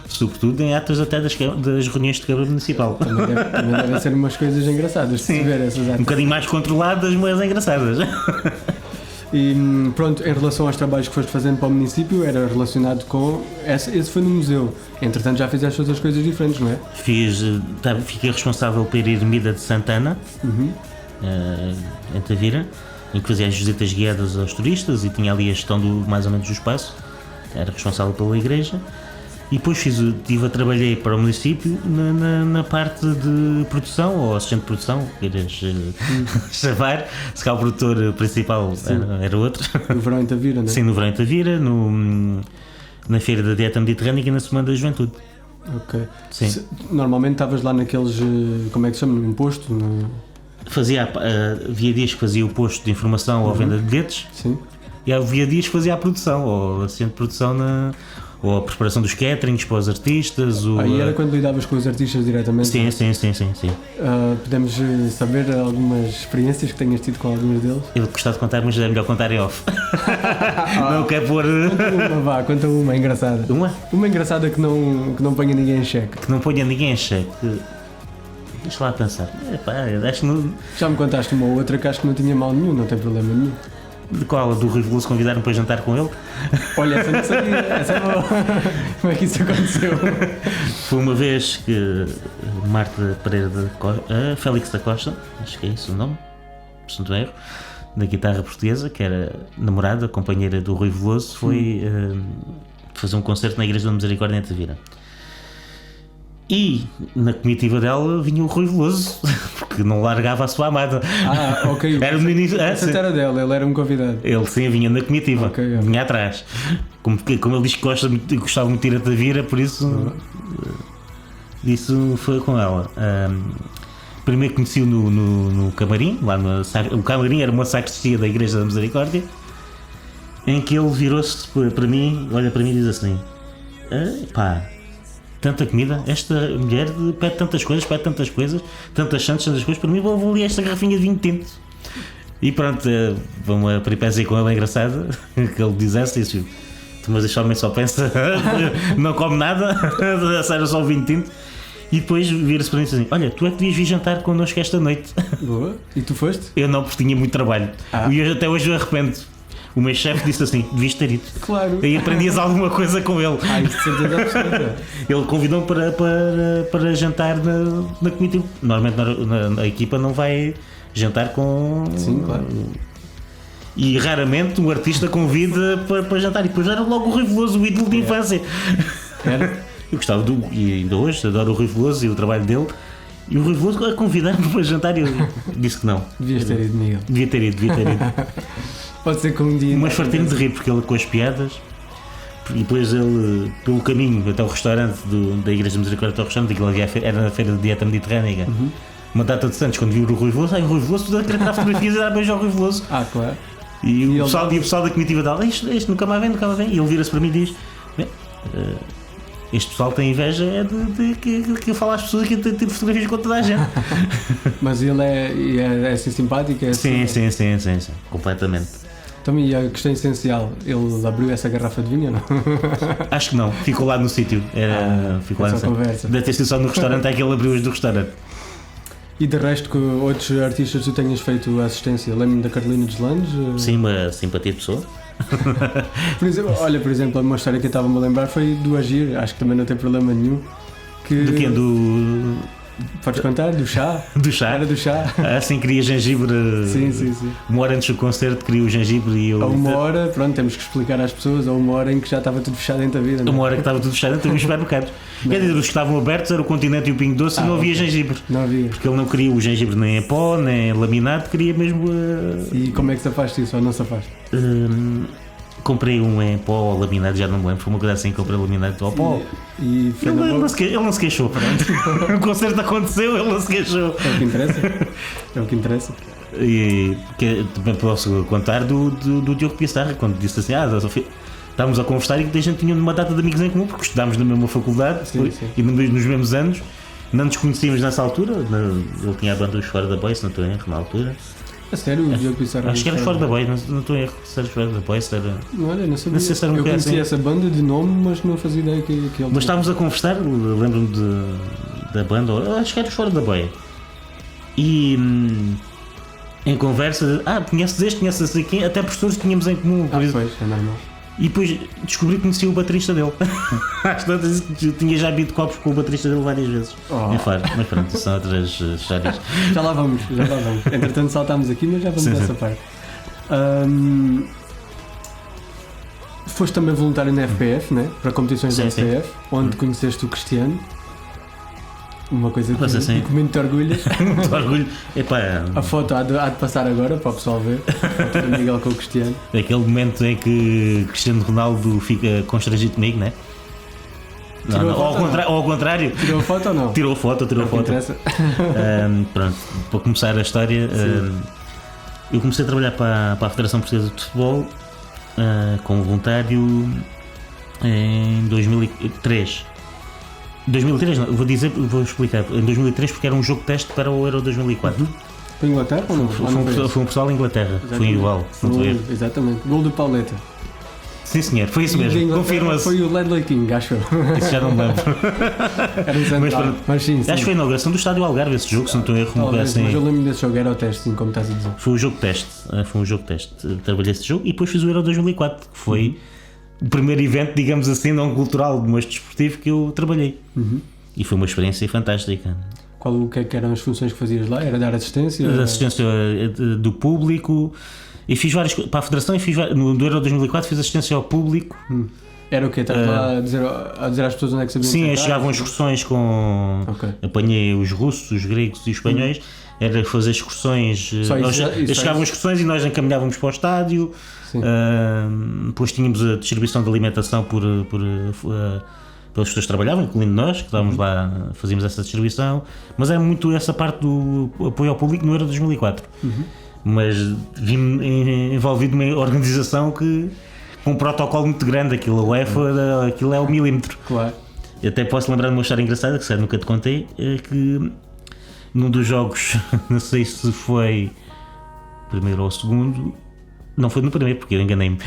Sobretudo em atas até das reuniões de Câmara Municipal. Também devem ser umas coisas engraçadas de ver essas atas. Um bocadinho mais controladas, mas engraçadas. E pronto, em relação aos trabalhos que foste fazendo para o município, era relacionado com... Esse foi no museu. Entretanto, já fizeste outras coisas diferentes, não é? Fiquei responsável pela Ermida de Santana, em Tavira, em que fazia as visitas guiadas aos turistas e tinha ali a gestão mais ou menos do espaço. Era responsável pela igreja. E depois trabalhei para o município na parte de produção, ou assistente de produção, queiras chamar, se cá o produtor principal era outro. No Verão em Tavira, não é? Sim, no Verão em Tavira, na Feira da Dieta Mediterrânica e na Semana da Juventude. Ok. Sim. Normalmente estavas lá naqueles, como é que se chama, no posto? Havia dias que fazia o posto de informação ou venda de bilhetes. Sim. E havia dias que fazia a produção, ou assistente de produção ou a preparação dos caterings para os artistas. Aí era quando lidavas com os artistas diretamente? Sim. Podemos saber algumas experiências que tenhas tido com alguns deles? Eu gostava de contar, mas é melhor contar em off. Não quer pôr... Conta uma engraçada. Uma engraçada que não ponha ninguém em xeque. Que não ponha ninguém em xeque. Deixa lá pensar. Já me contaste uma ou outra que acho que não tinha mal nenhum, não tem problema nenhum. De qual? Do Rui Veloso convidaram para jantar com ele? Olha, essa não sabia, essa é boa. Como é que isso aconteceu? Foi uma vez que Marta Pereira da Costa, Félix da Costa, acho que é isso o nome, se não estou erro, da guitarra portuguesa, que era namorada, companheira do Rui Veloso, foi fazer um concerto na Igreja da Misericórdia em Tavira. E na comitiva dela vinha o Rui Veloso, porque não largava a sua amada. Ok. Era no início. Essa era dela, ele era um convidado. Ele sim vinha na comitiva, vinha atrás. Como ele diz que gostava muito de ir a Tavira, por isso. Isso foi com ela. Primeiro conheci-o no camarim, o camarim era uma sacristia da Igreja da Misericórdia, em que ele virou-se para mim, olha para mim e diz assim: pá, tanta comida, esta mulher pede tantas coisas, tantas santas coisas, para mim vou ali esta garrafinha de vinho tinto. E pronto, uma peripécia com ele engraçada, que ele dissesse isso, mas este homem só pensa, não come nada, era só o vinho tinto. E depois vira-se para mim assim: olha, tu é que devias vir jantar connosco esta noite. Boa. E tu foste? Eu não, porque tinha muito trabalho. E eu, até hoje eu arrependo. O meu chefe disse assim: devias ter ido. Claro. Aí aprendias alguma coisa com ele. Isso de certeza absoluta. Ele convidou-me para jantar na comitiva. Normalmente na equipa não vai jantar com. Sim, claro. E raramente um artista convida para jantar. E depois era logo o Rui Veloso, o ídolo de infância. Era? Eu gostava e ainda hoje adoro o Rui Veloso e o trabalho dele. E o Rui Veloso a convidar-me para jantar e eu disse que não. Devias ter ido, Miguel. Devia ter ido. Pode ser que um dia. Mas fartei-me de rir porque ele com as piadas. E depois ele, pelo caminho até o restaurante da Igreja da Misericórdia, até o restaurante, que era na feira de dieta mediterrânea. Uma data de Santos, quando viu o Rui Veloso, o Rui Veloso, tudo a querer tirar fotografias e dar beijo ao Rui Veloso. Claro. E o pessoal da comitiva dela: este nunca mais vem. E ele vira-se para mim e diz: este pessoal tem inveja de que eu falo às pessoas que eu tiro fotografias com toda a gente. Mas ele é assim simpático? Sim, completamente. Então, e a questão essencial, ele abriu essa garrafa de vinho ou não? Acho que não, ficou lá no sítio. Ficou lá no conversa. Deve ter sido só no restaurante, é que ele abriu as do restaurante. E de resto, que outros artistas tu tenhas feito assistência? Lembro-me da Carolina Deslandes? Sim, uma simpatia de pessoa. Por exemplo, uma história que eu estava-me a lembrar foi do Agir, acho que também não tem problema nenhum. Do quê? Podes contar? Do chá? Do chá? Era do chá. Assim queria gengibre. Sim. Uma hora antes do concerto queria o gengibre e eu. A uma hora, pronto, temos que explicar às pessoas, a uma hora em que já estava tudo fechado dentro da vida. Uma hora que estava tudo fechado dentro dos supermercados. Quer dizer, os que estavam abertos era o Continente e o Pingo Doce e não havia gengibre. Não havia. Porque ele não queria o gengibre nem em pó, nem laminado, queria mesmo. E como é que safaste isso ou não safaste? Comprei um em pó ou laminado, já não me lembro, foi uma coisa assim, comprei laminado ao pó. E ele não se queixou, pronto. O concerto aconteceu, ele não se queixou. É o que interessa. E que também posso contar do Diogo Piaçarra, quando disse assim: estávamos a conversar e que a gente tinha uma data de amigos em comum, porque estudámos na mesma faculdade e nos mesmos anos, não nos conhecíamos nessa altura. Ele tinha a banda Os Fora da Boy, se não estou em erro, na altura. A sério, o Diogo Piaçarra? Acho que era Fora da Boy, não estou em erro, se era Fora da Boy, se era. Não sabia. Não sei se era eu conhecia assim. essa banda de nome, mas não fazia ideia que ele. Mas estávamos a conversar, lembro-me da banda, acho que era Os Fora da Boy. E em conversa, conheces aqui, até professores tínhamos em comum. Por isso. Pois, é normal. E depois descobri que conhecia o baterista dele. Às tantas tinha já bebido copos com o baterista dele várias vezes. Em Faro, mas pronto, são outras histórias. Já lá vamos. Entretanto saltámos aqui, mas já vamos nessa parte. Foste também voluntário na FPF, né? Para competições da FPF, onde conheceste o Cristiano. Uma coisa que muito te orgulhas. Muito orgulho. A foto há de passar agora para o pessoal ver. A foto do Miguel com o Cristiano. Aquele momento em que Cristiano Ronaldo fica constrangido comigo, né? Ao contrário. Tirou a foto ou não? Tirou a foto. Pronto, para começar a história, eu comecei a trabalhar para a Federação Portuguesa de Futebol como voluntário em 2003. 2003 não, vou explicar. Em 2003 porque era um jogo de teste para o Euro 2004. Foi em Inglaterra ou não? Foi um pessoal em Inglaterra. Exatamente. Foi igual. Exatamente. Gol do Pauleta. Sim, senhor, foi isso mesmo, confirma-se. Foi o Ledley King, acho eu. Isso já não me lembro. Era um central, mas sim. Acho que foi a inauguração do Estádio Algarve esse jogo, se não estou a erro. Talvez, mas eu lembro desse jogo, era o teste, sim, como estás a dizer. Foi um jogo de teste. Trabalhei esse jogo e depois fiz o Euro 2004, que foi o primeiro evento, digamos assim, não cultural, mas desportivo que eu trabalhei. E foi uma experiência fantástica. O que eram as funções que fazias lá? Era dar assistência? Assistência do público. E fiz várias coisas para a Federação e no Euro 2004 fiz assistência ao público. Era o quê? Estás lá a dizer às pessoas onde é que sabiam? Sim, chegavam excursões com. Okay. Apanhei os russos, os gregos e os espanhóis. Era fazer excursões. Chegavam excursões e nós encaminhávamos para o estádio. Depois tínhamos a distribuição de alimentação pelas pessoas que trabalhavam, incluindo nós, que estávamos lá, fazíamos essa distribuição. Mas era muito essa parte do apoio ao público no Euro 2004. Mas vi-me envolvido numa organização com um protocolo muito grande, aquilo, a UEFA, aquilo é o milímetro. Claro. Eu até posso lembrar de uma história engraçada, que se nunca te contei, que num dos jogos, não sei se foi primeiro ou segundo, não foi no primeiro, porque eu enganei-me,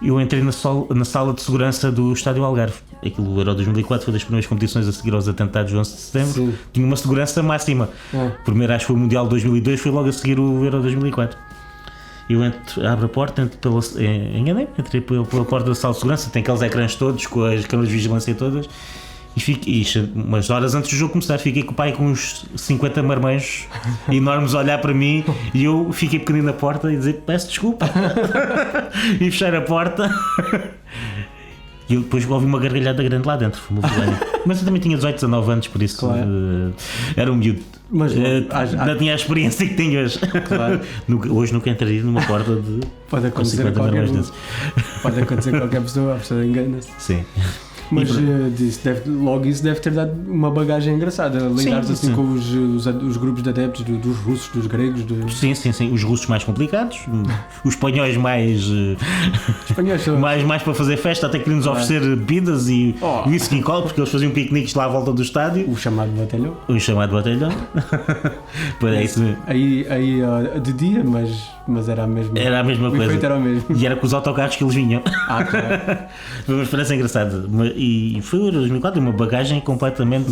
eu entrei na sala de segurança do Estádio Algarve. Aquilo, o Euro 2004 foi das primeiras competições a seguir aos atentados de 11 de setembro. Sim. Tinha uma segurança máxima. Primeiro acho que foi o Mundial de 2002, foi logo a seguir o Euro 2004. Eu abro a porta, enganei-me, entrei pela porta da sala de segurança, tem aqueles ecrãs todos, com as câmaras de vigilância todas, e umas horas antes do jogo começar, fiquei com o pai com uns 50 marmanjos enormes a olhar para mim, e eu fiquei pequenino na porta e dizer, peço desculpa, e fechar a porta. E eu depois ouvi uma gargalhada grande lá dentro, foi uma vergonha. Mas eu também tinha 18, 19 anos, por isso claro. Era um miúdo. Mas não tinha a experiência que tenho hoje. Claro. Hoje nunca entraria numa porta de pode acontecer 50 marmanjos desses. Pode acontecer a qualquer pessoa, a pessoa engana-se. Sim. Mas logo isso deve ter dado uma bagagem engraçada, lidar-se assim com os grupos de adeptos dos russos, dos gregos. Sim, os russos mais complicados, os espanhóis mais para fazer festa, até queriam nos oferecer bebidas e whisky e cola, porque eles faziam piqueniques lá à volta do estádio. O chamado batalhão. Para isso. Aí de dia, mas era a mesma coisa. Era a mesma coisa. Era o mesmo. E era com os autocarros que eles vinham. Claro. Foi uma experiência engraçada. E foi o 2004, uma bagagem completamente.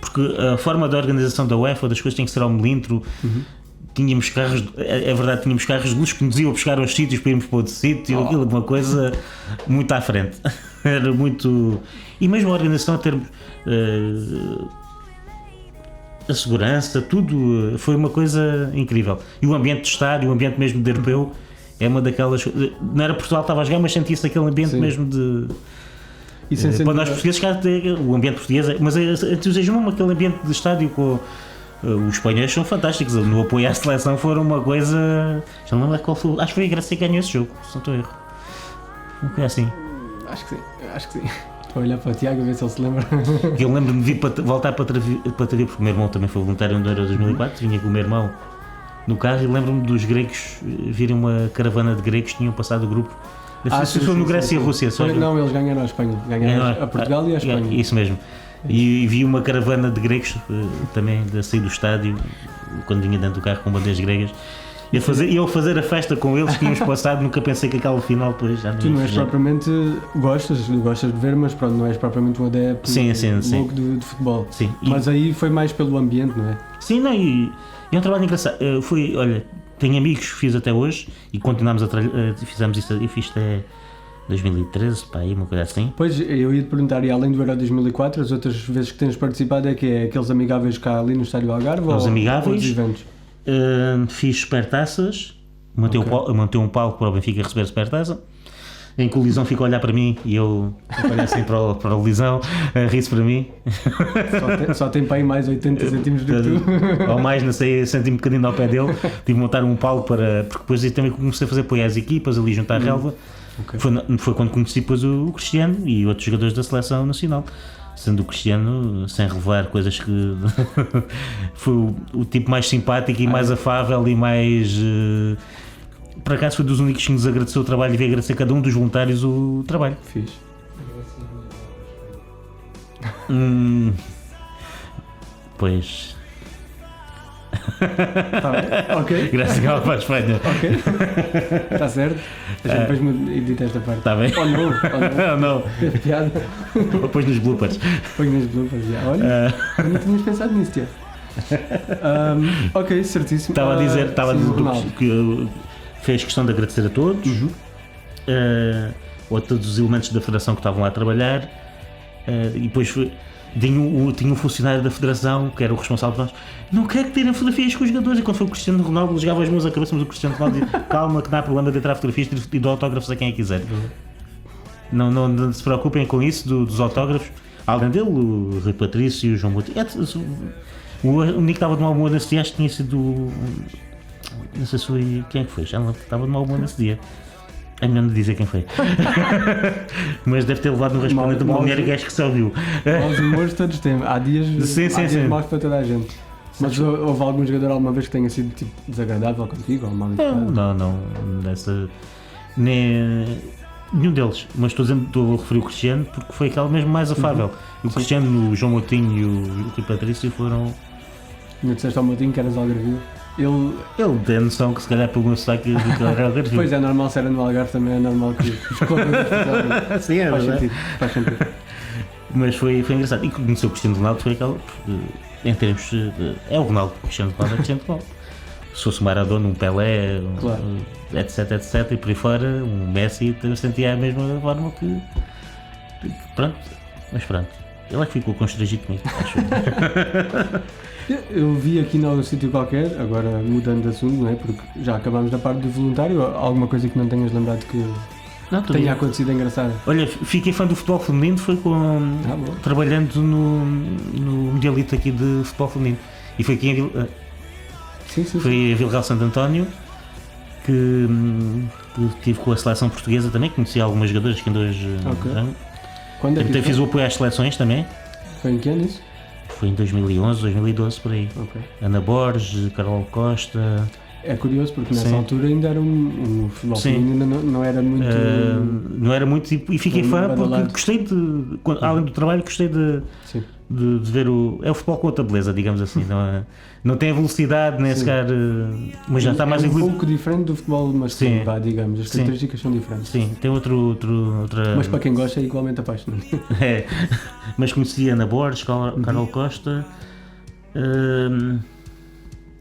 Porque a forma da organização da UEFA, das coisas tem que ser ao milímetro. Tínhamos carros, é verdade, tínhamos carros de luz que nos iam buscar aos sítios para irmos para outro sítio, aquilo, uma coisa muito à frente. Era muito. E mesmo a organização a termos. A segurança, tudo foi uma coisa incrível. E o ambiente de estádio, o ambiente mesmo de europeu, é uma daquelas. Não era Portugal que estava a jogar, mas sentia-se aquele ambiente mesmo de. Para nós portugueses, o ambiente português, mas entusiasmou-me aquele ambiente de estádio com. Os espanhóis são fantásticos, no apoio à seleção foram uma coisa. Já não lembro qual foi. Acho que foi a Grécia que ganhou esse jogo, se não estou a erro. Não foi assim. Acho que sim. Estou a olhar para o Tiago a ver se ele se lembra. Eu lembro-me de voltar para Travia, porque o meu irmão também foi voluntário no Euro 2004, vinha com o meu irmão no carro e lembro-me dos gregos virem uma caravana de gregos que tinham passado o grupo. Se foi no Grécia e Rússia. Não, eles ganharam a Espanha, ganharam a Portugal e a Espanha. Isso mesmo. E vi uma caravana de gregos também a sair do estádio, quando vinha dentro do carro com bandeiras gregas. Eu fazer a festa com eles que tínhamos passado, nunca pensei que aquela final depois já não. Tu não és propriamente. Gostas de ver, mas pronto, não és propriamente um adepto louco de futebol. Sim. Mas aí foi mais pelo ambiente, não é? Sim, não, e é um trabalho engraçado. Olha, tenho amigos que fiz até hoje e continuamos fizemos isso, eu fiz até 2013, pá, aí uma coisa assim. Pois, eu ia te perguntar, e além do Euro 2004, as outras vezes que tens participado é aqueles amigáveis cá ali no Estádio Algarve ou outros eventos? Fiz supertaças, montei um palco para o Benfica receber a supertaça. Em colisão fica a olhar para mim e eu olho assim para a colisão, ri-se para mim. Só tem para aí mais 80 centímetros do que tu. Ou mais, não sei, senti-me um bocadinho ao pé dele. Tive de montar um palco porque depois eu também comecei a fazer apoio às equipas, ali junto à relva. Okay. Foi quando conheci depois o Cristiano e outros jogadores da seleção nacional. Sendo o Cristiano, sem revelar coisas que foi o tipo mais simpático e mais afável e mais. Por acaso foi dos únicos que nos agradeceu o trabalho e veio agradecer a cada um dos voluntários o trabalho. Fiz. Pois. Tá bem? Ok. Graças a Deus para a Espanha. Ok. Está certo. A gente depois me edita esta parte. Está bem? Ou não. Não. Teve piada. Ou depois nos bloopers. Põe nas bloopers, já. Olha, não tínhamos pensado nisso, tia. Ok, certíssimo. Estava a dizer sim, Ronaldo. que fez questão de agradecer a todos, ou a todos os elementos da Federação que estavam lá a trabalhar, e depois tinha um funcionário da Federação que era o responsável por nós. Não quero que tirem fotografias com os jogadores. E quando foi o Cristiano Ronaldo, jogava as mãos à cabeça, mas o Cristiano Ronaldo disse: calma, que não há problema de entrar fotografias e dar autógrafos a quem quiser. Não se preocupem com isso dos autógrafos. Além dele, o Rui Patrício, o João Moutinho. O único que estava de mau humor nesse dia, acho que tinha sido. Não sei se foi. Quem é que foi? Já não estava de mau humor nesse dia. É melhor não dizer quem foi. Mas deve ter levado no respondente de uma mulher e gajo que só ouviu. Maus humores todos têm. Há dias maus para toda a gente. Mas houve algum jogador alguma vez que tenha sido tipo, desagradável contigo ou mal educado? Não. Nenhum deles. Mas estou a referir o Cristiano porque foi aquele mesmo mais afável. O Cristiano, o João Moutinho e o Rui Patrício foram. Não disseste ao Moutinho que eras algarvio? Ele tem a noção que se calhar pelo meu sotaque que era algarvio. Pois é normal, se era no Algarve também é normal que sim, é verdade. Faz sentido. Mas foi engraçado. E conhecer o Cristiano Ronaldo foi aquele. Em termos. É o Ronaldo. O Cristiano Ronaldo é o Cristiano Ronaldo. Se fosse um Maradona, um Pelé, claro. etc. E por aí fora, um Messi, eu sentia a mesma forma que. Pronto. Mas pronto. Ele é que ficou constrangido comigo, acho. Eu vi aqui num sítio qualquer, agora mudando de assunto, não é? Porque já acabámos da parte do voluntário. Alguma coisa que não tenhas lembrado que tenha acontecido engraçada? Olha, fiquei fã do futebol feminino, foi trabalhando no Mundialito aqui de futebol feminino. E foi aqui em Vila Real Santo António que estive com a seleção portuguesa também, conheci algumas jogadoras que ainda hoje. Quando é que fiz o apoio às seleções também. Foi em que ano isso? Foi em 2011, 2012, por aí. Ana Borges, Carol Costa. É curioso porque nessa altura ainda era um futebol feminino, não era muito. Não era muito e fiquei fã porque gostei além do trabalho, gostei de ver é o futebol com outra beleza, digamos assim. Não tem a velocidade, nem sequer. Mas já está mais evoluído. É um pouco diferente do futebol masculino, digamos. As características são diferentes. Sim, tem outra. Mas para quem gosta é igualmente apaixonante. Mas conheci Ana Borges, Carol Costa,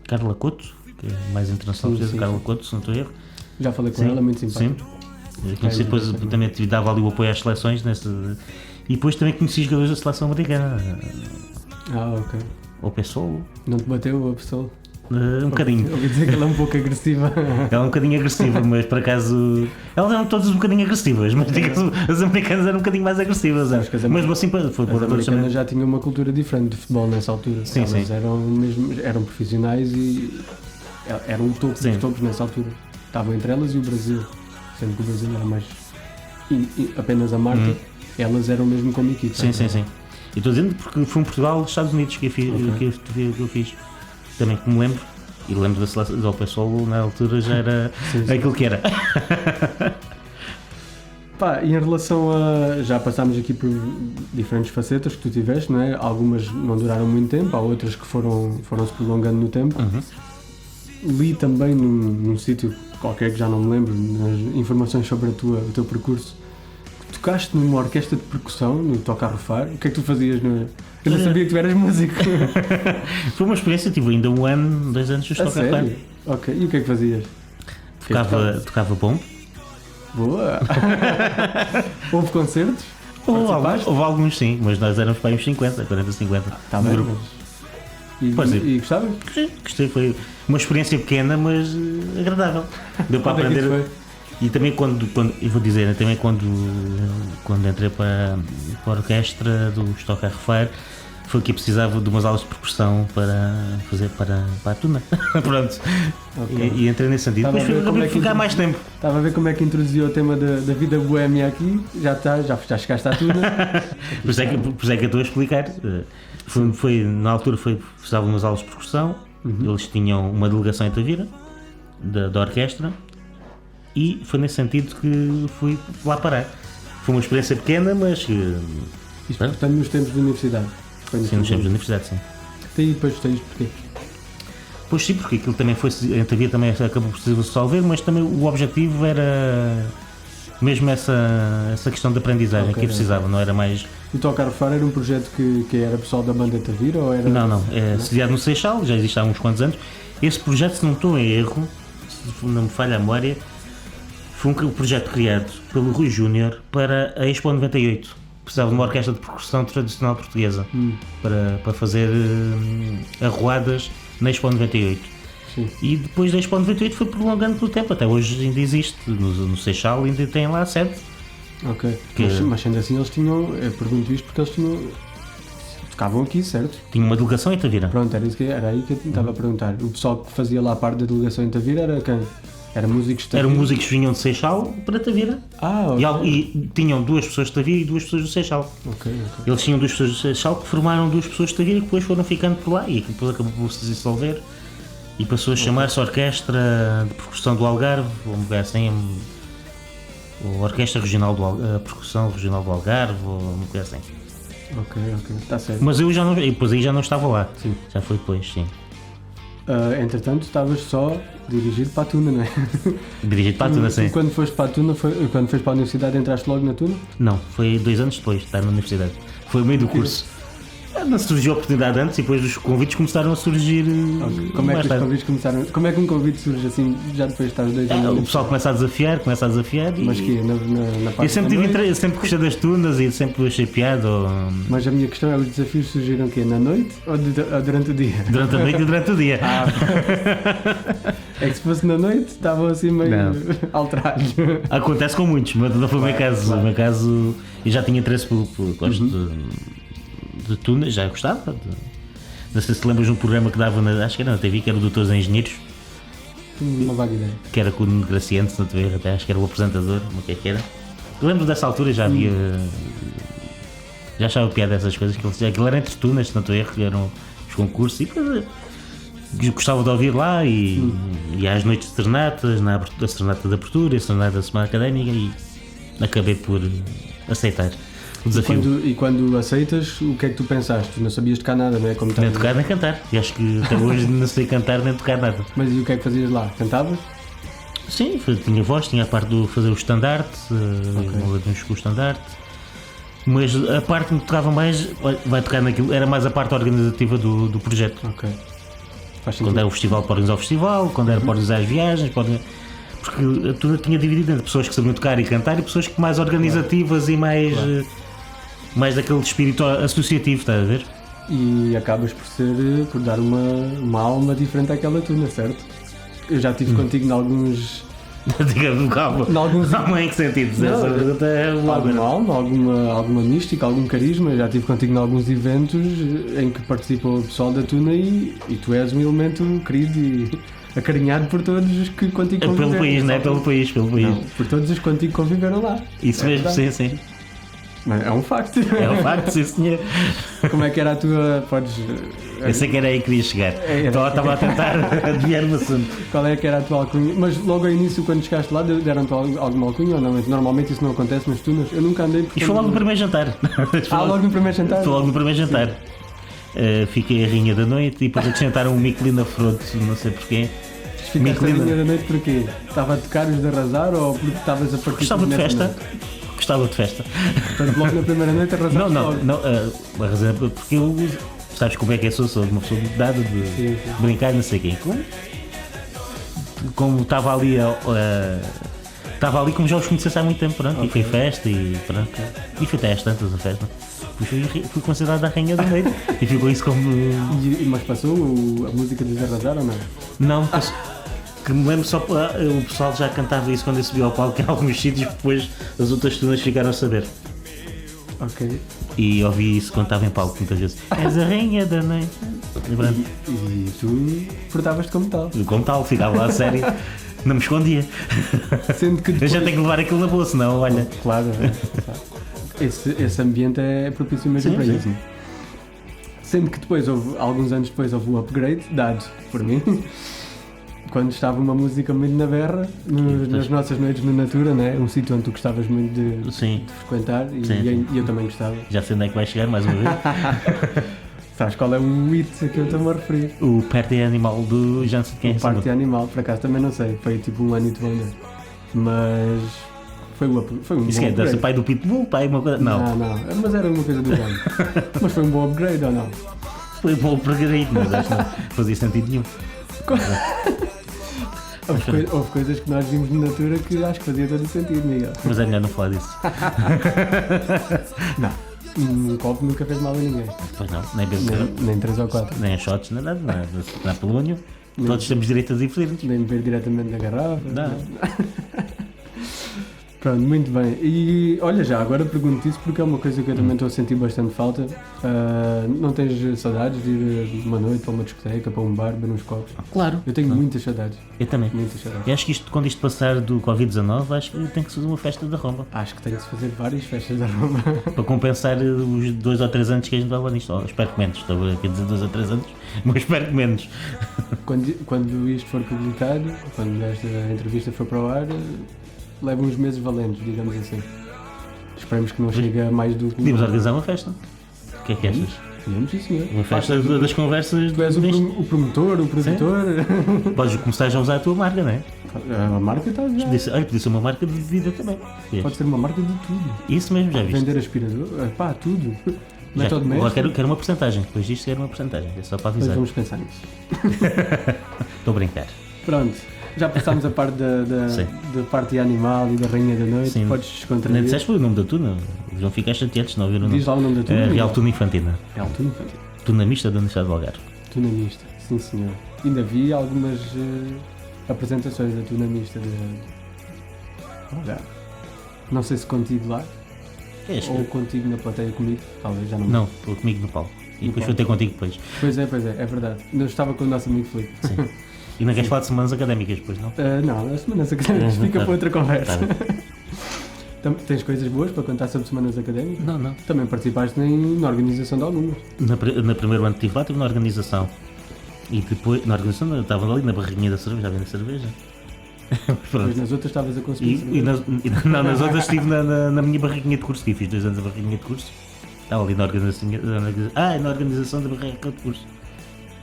Carla Couto, que é mais internacional, Carla Couto, se não estou a erro. Já falei com ela, muito simpática. Conheci depois também dava ali o apoio às seleções e depois também conheci jogadores da seleção americana. Ok. O Pessoa. Não te bateu a pessoa? Um bocadinho. Ouvi dizer que ela é um pouco agressiva. Ela é um bocadinho agressiva, mas por acaso. Elas eram todas um bocadinho agressivas, mas as americanas eram um bocadinho mais agressivas. Mas assim, as americanas já tinham uma cultura diferente de futebol nessa altura. Sim, elas eram profissionais e eram um topo dos topos nessa altura. Estavam entre elas e o Brasil, sendo que o Brasil era mais apenas a marca. Elas eram mesmo como equipe. Sim. E estou dizendo porque foi em Portugal, Estados Unidos que eu fiz. Também que me lembro, e lembro da seleção do pessoal na altura já era aquilo que era. E em relação a. Já passámos aqui por diferentes facetas que tu tiveste, não é? Algumas não duraram muito tempo, há outras que foram-se prolongando no tempo. Li também num sítio qualquer que já não me lembro, nas informações sobre o teu percurso. Tocaste numa orquestra de percussão, no Toca a Rufar. O que é que tu fazias? Eu não sabia que tu eras músico. Foi uma experiência, tive ainda 1 ano, 2 anos de Toca a Rufar. Ok, e o que é que fazias? Tocava bom. Boa! Houve concertos? Houve alguns sim, mas nós éramos para uns 50, 40-50. Está bem, e gostavas? Gostei, foi uma experiência pequena, mas agradável. Deu para aprender. E também quando eu vou dizer, também quando entrei para a orquestra do Toca a Rufar, foi que precisava de umas aulas de percussão para fazer para a tuna. Pronto. E entrei nesse sentido. Depois fui ficar mais tempo. Estava a ver como é que introduziu o tema da vida boémia aqui. Já chegaste à tuna. Por isso é que eu estou a explicar. Na altura precisavam de umas aulas de percussão. Eles tinham uma delegação em Tavira da orquestra. E foi nesse sentido que fui lá parar. Foi uma experiência pequena, mas. Isto portanto nos tempos de universidade? Sim, nos tempos de universidade, sim. E depois tens porquê? Pois sim, porque aquilo também foi, a Tavira também acabou por se dissolver, mas também o objetivo era mesmo essa questão de aprendizagem que eu precisava, não era mais... O Tocar Fora era um projeto que era pessoal da banda Tavira ou era... Não, é sediado no Seixal, já existe há uns quantos anos. Esse projeto, se não estou em erro, se não me falha a memória, foi um projeto criado pelo Rui Júnior para a Expo 98. Precisava de uma orquestra de percussão tradicional portuguesa para fazer arruadas na Expo 98. Sim. E depois da Expo 98 foi prolongando pelo tempo, até hoje ainda existe, no Seixal ainda tem lá a sede. Ok, mas sendo assim eles tinham, eu pergunto isto porque eles tocavam aqui, certo? Tinha uma delegação em Tavira. Pronto, era aí que eu estava a perguntar. O pessoal que fazia lá parte da delegação em Tavira era quem? Era músicos de Tavira? Eram músicos que vinham de Seixal para Tavira. Ok. E tinham 2 pessoas de Tavira e 2 pessoas do Seixal. Ok. Eles tinham 2 pessoas do Seixal que formaram 2 pessoas de Tavira e depois foram ficando por lá e depois acabou por se dissolver e passou a chamar-se Orquestra de Percussão do Algarve, ou uma coisa assim, ou Orquestra Regional Percussão Regional do Algarve, ou uma coisa assim. Ok, está certo. Mas eu já não, depois aí já não estava lá. Sim. Já foi depois, sim. Entretanto, estavas só dirigido para a Tuna, não é? Dirigido para a Tuna, sim. E quando foste para a Tuna, quando foste para a universidade, entraste logo na Tuna? Não, foi 2 anos depois de estar na universidade. Foi o meio do curso. Não surgiu a oportunidade antes e depois os convites começaram a surgir. Como é mais que os tarde. convites começaram? Como é que um convite surge assim, já depois de estar 2 anos? O pessoal começa a desafiar e... Mas que na parte Eu sempre da noite? eu sempre gostei das tunas e sempre achei piada. Mas a minha questão é, os desafios surgiram o quê? Na noite ou durante o dia? Durante a noite e durante o dia. É que se fosse na noite, estavam assim meio alterados. Acontece com muitos, mas não foi o meu caso. Claro. O meu caso, eu já tinha interesse gosto de tunas, já gostava. Não sei se lembras de um programa que dava, acho que era na TV, que era o Doutores Engenheiros, Uma vaga ideia. que era com o Nuno Graciente, se não te ver, até acho que era o apresentador, o que é que era. Eu lembro dessa altura, já havia. Já achava piada dessas coisas, que aquilo era entre tunas, se não te erro, eram os concursos, e depois gostava de ouvir lá e às noites de serenatas, a serenata de abertura, a serenata da semana académica, e acabei por aceitar o desafio. E quando aceitas, o que é que tu pensaste? Tu não sabias tocar nada, não é? Como Nem tocar nem cantar, e acho que até hoje não sei cantar nem tocar nada. Mas e o que é que fazias lá? Cantavas? Sim, tinha voz, tinha a parte de fazer o estandarte, com o estandarte, mas a parte que me tocava mais, vai tocar naquilo, era mais a parte organizativa do projeto. Ok. Faz Quando sentido. era o festival, para organizar o festival, quando era para organizar as viagens, porque tudo tinha dividido entre pessoas que sabiam tocar e cantar e pessoas que mais organizativas e mais daquele espírito associativo, estás a ver? E acabas por dar uma alma diferente àquela tuna, certo? Eu já estive contigo em alguns... Diga-me, calma. Em alguns... Calma, em que sentido? Não, Essa pergunta é Alguma alma, alguma mística, algum carisma. Já estive contigo em alguns eventos em que participa o pessoal da Tuna e tu és um elemento querido e acarinhado por todos os que contigo conviveram. Pelo país, não é? Pelo país. Não, por todos os que contigo conviveram lá. Isso mesmo, verdade. sim. Mas é um facto. É um facto, sim senhor. Como é que era a tua... Eu sei que era aí que queria chegar. Então estava a tentar adivinhar o assunto. Qual é que era a tua alcunha? Mas logo ao início, quando chegaste lá, deram-te alguma alcunha ou não? Mas normalmente isso não acontece nas tunas. Eu nunca andei... Isto foi logo no primeiro jantar. Logo no primeiro jantar? Foi logo no primeiro jantar. Fiquei a rainha da noite e depois acrescentaram um Michelina Frodo, não sei porquê. Ficaste a rainha da noite porquê? Estava a tocar-os de arrasar ou porque estavas a partir Gostava de festa. Noite? Gostava de festa. Portanto, logo na primeira noite arrasaste Não, a razão é porque eu, sabes como é que sou uma pessoa dada de brincar, não sei quem. Como estava ali, como já os conhecesse há muito tempo, pronto, e foi festa e pronto. E foi até às tantas a festa. Fui considerado a rainha da noite e ficou isso como. Mas passou a música de arrasar ou não? Não, que me lembro só, o pessoal já cantava isso quando eu subi ao palco em alguns sítios, depois as outras tunas ficaram a saber. Ok. E ouvi isso quando estava em palco muitas vezes. És a rainha da noite. E tu portavas-te como tal. Como tal, ficava lá a sério, não me escondia. Sendo que depois... Eu já tenho que levar aquilo na boa, senão, olha. Claro, esse ambiente é propício mesmo para isso. Sendo que depois, alguns anos depois, houve o upgrade dado por mim. Quando estava uma música muito na berra, nas nossas noites no Natura, né? Um sítio onde tu gostavas muito de frequentar e eu também gostava. Já sei onde é que vai chegar mais uma vez. Sabes qual é o hit que eu estou-me a referir? O Party Animal do Jansen de quem é O essa Party música? Animal, por acaso também não sei, foi tipo um ano de banda. Mas foi um Isso bom que é? Deve ser upgrade. pai do Pitbull, pai, uma coisa. Não, Não, mas era uma coisa do género. Mas foi um bom upgrade ou não? foi bom para Garito, mas acho que não fazia sentido nenhum. Houve coisas que nós vimos na natura que acho que fazia todo o sentido, Miguel. Mas é melhor não falar disso. Não, um copo nunca fez mal a ninguém. Pois não, nem beber, Nem 3 ou 4. nem a shots, nem nada, não é polônio. Todos temos direito a diferentes. Nem beber diretamente da garrafa. Não. Pronto, muito bem. E olha, já agora pergunto isso porque é uma coisa que eu também estou a sentir bastante falta. Não tens saudades de ir uma noite para uma discoteca, para um bar, beber uns copos? Claro. Eu tenho muitas saudades. Eu também. Muitas saudades. Eu acho que quando isto passar do Covid-19, acho que tem que se fazer uma festa da Roma. Acho que tem de se fazer várias festas da Roma. Para compensar os 2 ou 3 anos que a gente leva nisto. Oh, espero que menos. Estou aqui a dizer 2 ou 3 anos, mas espero que menos. Quando isto for publicado, quando esta entrevista for para o ar, leva uns meses valentes, digamos assim. Esperemos que não chegue a mais do que... Podíamos organizar uma festa. O que é que achas? Podemos, sim senhor. Uma festa das conversas. Tu és o promotor, o produtor. Podes começar já a usar a tua marca, não é? A marca está já. Podia ser uma marca de bebida também. Pode ser uma marca de tudo. Isso mesmo, já viste. Vender aspirador, pá, tudo. Já, Método agora mestre. quero uma porcentagem. Depois disto quero uma porcentagem. É só para Depois avisar. vamos pensar nisso. Estou a brincar. Pronto, já passámos a parte Sim. da parte animal e da rainha da noite. Sim. Podes Nem descontrair. disseste o nome da tuna. Vão ficar chateados se não ouviram o nome. Diz lá o nome da tuna. Real Tuna Infantina. Real Tuna Infantil. Tuna mista da Universidade do Algarve. Tuna mista, sim senhor. Ainda vi algumas apresentações da tuna mista de... Olha, não sei se contigo lá ou contigo na plateia comigo, talvez, já não me Não, foi comigo no palco. E depois foi ter contigo depois. Pois é, é verdade. Eu estava com o nosso amigo Filipe. Sim. E não queres falar de semanas académicas depois, não? Não, as semanas académicas fica para outra conversa. Tá. Tens coisas boas para contar sobre semanas académicas? Não. Também participaste na organização de algumas. Na primeiro ano que estive lá, estive na organização. E depois, na organização, eu estava ali na barriguinha da cerveja, a vender cerveja. Depois nas outras estavas a conseguir. Nas outras estive na minha barriguinha de curso, que fiz 2 anos a barriguinha de curso. Estava ali na organização da barriga de curso.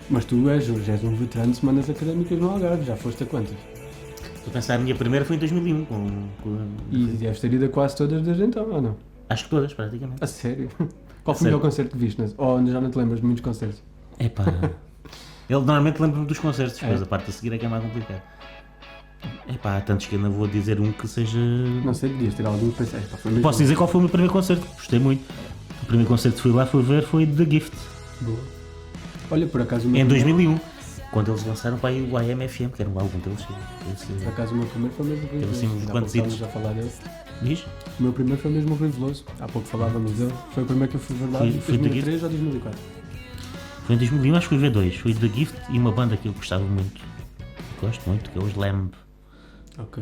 Mas tu já és um veterano de semanas académicas no Algarve, já foste a quantas? Estou a pensar, a minha primeira foi em 2001. E deves ter ido a quase todas desde então, ou não? Acho que todas, praticamente. A sério? Qual foi o melhor concerto que viste? Ou já não te lembras de muitos concertos? Epá, ele normalmente lembra-me dos concertos, mas a parte a seguir é que é mais complicado. Epá, há tantos que eu não vou dizer um que seja... Não sei, podias ter algum que pensei. Posso dizer qual foi o meu primeiro concerto, gostei muito. O primeiro concerto que fui lá foi The Gift. Boa. Olha, por acaso... Em 2001, quando eles lançaram para aí o IMFM, que era um álbum deles. Por acaso o meu primeiro foi mesmo o Rui Teve assim Veloso. uns Há quantos pouco hitos. estávamos a falar dele. Diz? O meu primeiro foi mesmo o Rui Veloso. Há pouco falávamos dele. Foi o primeiro que eu fui ver lá, Foi em The 2003 ou 2004. Foi em 2001, acho que fui ver 2. Foi The Gift e uma banda que eu gostava muito. Gosto muito, que é os Lamb. Ok.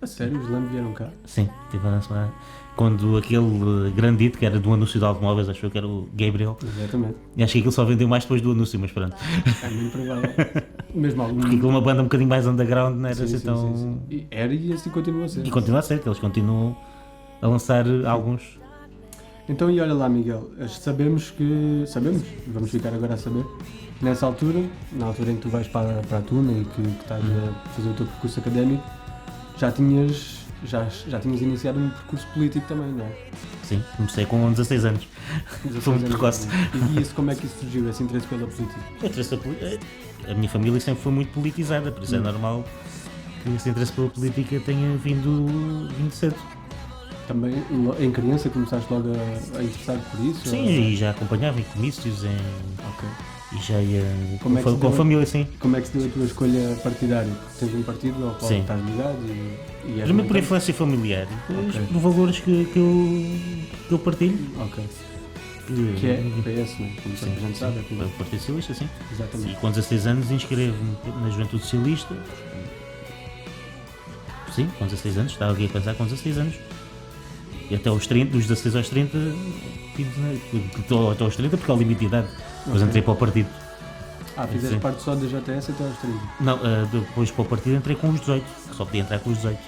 A sério, os Lamb vieram cá? Sim, tive a semana. Quando aquele grande hit que era do anúncio de automóveis, acho que era o Gabriel. Exatamente. E acho que aquilo só vendeu mais depois do anúncio, mas pronto. É muito provável. Mesmo algum... Porque aquilo é uma banda um bocadinho mais underground, não era Sim, assim sim, tão. sim. E era e assim continua a ser. E continua a ser, que eles continuam a lançar alguns. Então, e olha lá, Miguel, sabemos, vamos ficar agora a saber, nessa altura, na altura em que tu vais para a Tuna e que estás a fazer o teu percurso académico, já tinhas iniciado um percurso político também, não é? Sim, comecei com 16 anos. Foi muito precoce. E isso, como é que isso surgiu, esse interesse pela política? A minha família sempre foi muito politizada, por isso é normal que esse interesse pela política tenha vindo cedo. Também em criança começaste logo a interessar por isso? Sim, e já acompanhava em comícios Ok. e já ia Como é que se com a deu? família, sim. Como é que se deu a tua escolha partidária? Tens um partido ao qual Sim. estás ligado e és Primeiro por militante? influência familiar, depois Ok. por valores que eu partilho. Ok. Que é PS, não é? Como toda a gente sabe. é Foi tudo. o Partido Socialista, sim. E Exatamente. com 16 anos inscrevo-me na Juventude Socialista. Sim, com 16 anos, estava aqui a pensar com 16 anos. E até aos 30, dos 16 aos 30, até aos 30 porque há o limite de idade. Depois Ok. entrei para o partido. Fizeste Sim. parte só da JS até aos 30. Não, depois para o partido entrei com os 18, que só podia entrar com os 18.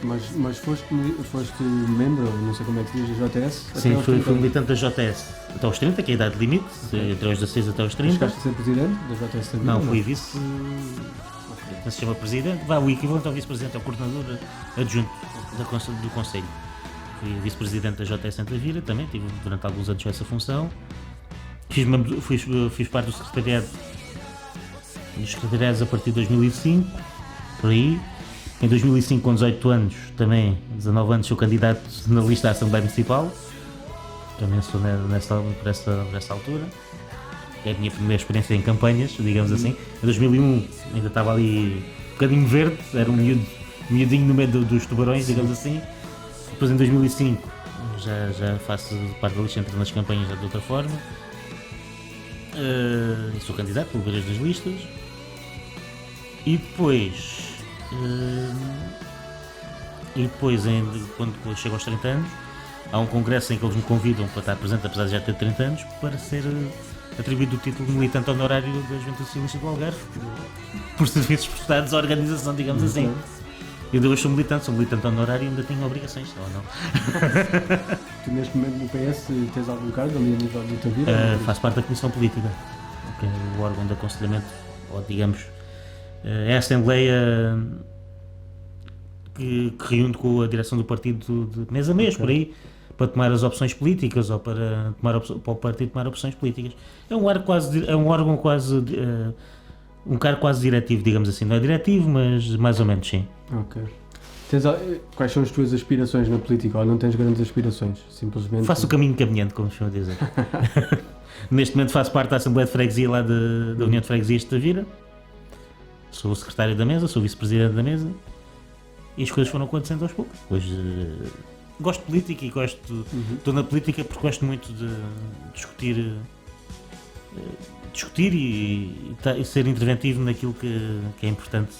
Mas foste membro, não sei como é que diz, da JS? Sim, fui militante da JS até aos 30, que é a idade limite, entre aos 16 até aos 30. Chegaste a ser presidente da JS também? Não, fui vice. Não se chama presidente, o equivalente ao vice-presidente, é o coordenador adjunto do Conselho. Fui vice-presidente da JS Santa Vira, também tive durante alguns anos essa função. Fiz parte do secretariado, dos secretariados a partir de 2005, por aí. Em 2005, com 18 anos, também 19 anos, sou candidato na lista da Assembleia Municipal. Também sou por essa altura. É a minha primeira experiência em campanhas, digamos assim. Em 2001 ainda estava ali um bocadinho verde, era um miudinho no meio dos tubarões, digamos assim. Depois em 2005 já faço parte da lista, entro nas campanhas já de outra forma. E sou candidato por várias das listas. E depois, quando chego aos 30 anos, há um congresso em que eles me convidam para estar presente, apesar de já ter 30 anos, para ser atribuído o título de militante honorário da Juventude Socialista do Algarve, por serviços prestados à organização, digamos assim. Eu hoje sou militante honorário e ainda tenho obrigações, ou não? Tu neste momento no PS tens algum cargo ali a nível da tua vida? Faço parte da Comissão Política, que é o órgão de aconselhamento, ou digamos, é a Assembleia que reúne com a direção do partido de mês a mês, por aí, para tomar as opções políticas ou para o partido tomar opções políticas. É um órgão quase, um cargo quase diretivo, digamos assim. Não é diretivo, mas mais ou menos sim. Ok. Quais são as tuas aspirações na política, ou não tens grandes aspirações? Simplesmente... Faço o caminho caminhante, como se chama dizer. Neste momento faço parte da Assembleia de Freguesia lá da União de Freguesias de Tavira. Sou o secretário da mesa, sou o vice-presidente da mesa. E as coisas foram acontecendo aos poucos. Hoje gosto de política e estou na política porque gosto muito de discutir e ser interventivo naquilo que é importante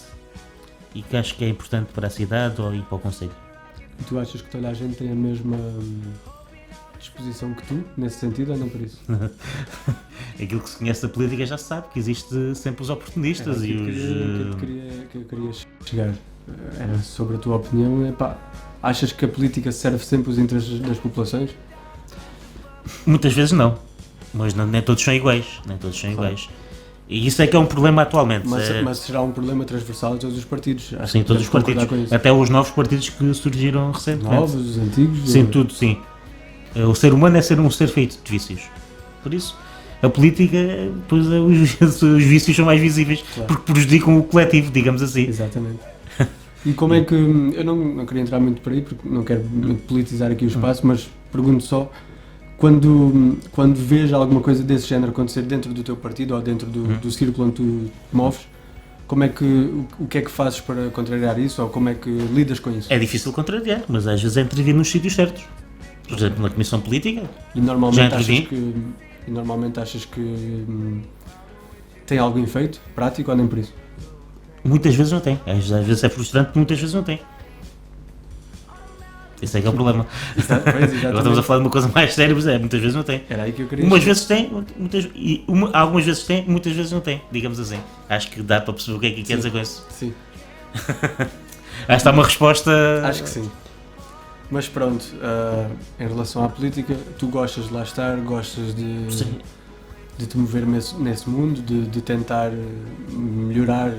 e que acho que é importante para a cidade e para o concelho. E tu achas que toda a gente tem a mesma disposição que tu, nesse sentido, ou não por isso? Aquilo que se conhece da política já se sabe, que existe sempre os oportunistas que eu queria chegar. Era sobre a tua opinião. Achas que a política serve sempre os interesses das populações? Muitas vezes não, mas nem todos são iguais, E isso é que é um problema atualmente. Mas será um problema transversal a todos os partidos? Sim, todos os partidos, até os novos partidos que surgiram recentemente. Novos, os antigos? Sim, tudo, sim. O ser humano é ser um ser feito de vícios. Por isso, a política, pois, os vícios são mais visíveis, claro, porque prejudicam o coletivo, digamos assim. Exatamente. E como é que, eu não queria entrar muito por aí, porque não quero muito politizar aqui o espaço, mas pergunto só, quando vês alguma coisa desse género acontecer dentro do teu partido ou dentro do círculo onde tu te moves, o que é que fazes para contrariar isso, ou como é que lidas com isso? É difícil contrariar, mas às vezes é intervir nos sítios certos. Por exemplo, na Comissão Política, e normalmente achas que tem algum efeito prático ou nem por isso? Muitas vezes não tem. Às vezes é frustrante, muitas vezes não tem. Esse é que é o problema. Agora estamos a falar de uma coisa mais séria, mas muitas vezes não tem. Era aí que eu queria. Umas vezes tem, algumas vezes tem, muitas vezes não tem, digamos assim. Acho que dá para perceber o que é que quer dizer com isso. Sim. Acho que está uma resposta. Acho que sim. Mas pronto, em relação à política, tu gostas de lá estar, gostas de te mover nesse mundo, de tentar melhorar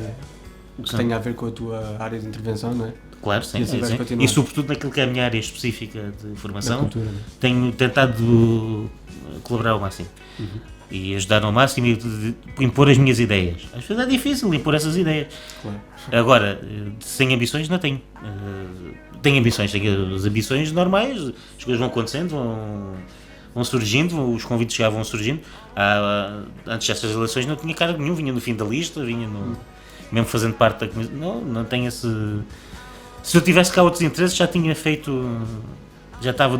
o que tenha a ver com a tua área de intervenção, não é? Claro, sim, sim. E sobretudo naquilo que é a minha área específica de formação, cultura, tenho tentado colaborar ao máximo e ajudar ao máximo e impor as minhas ideias. Às vezes é difícil impor essas ideias. Claro. Agora, sem ambições não tenho. Tenho ambições, tenho as ambições normais, as coisas vão acontecendo, vão surgindo, os convites já vão surgindo. Antes destas eleições não tinha cargo nenhum, vinha no fim da lista, mesmo fazendo parte da comissão. Não tenho esse... Se eu tivesse cá outros interesses já tinha feito, já estava,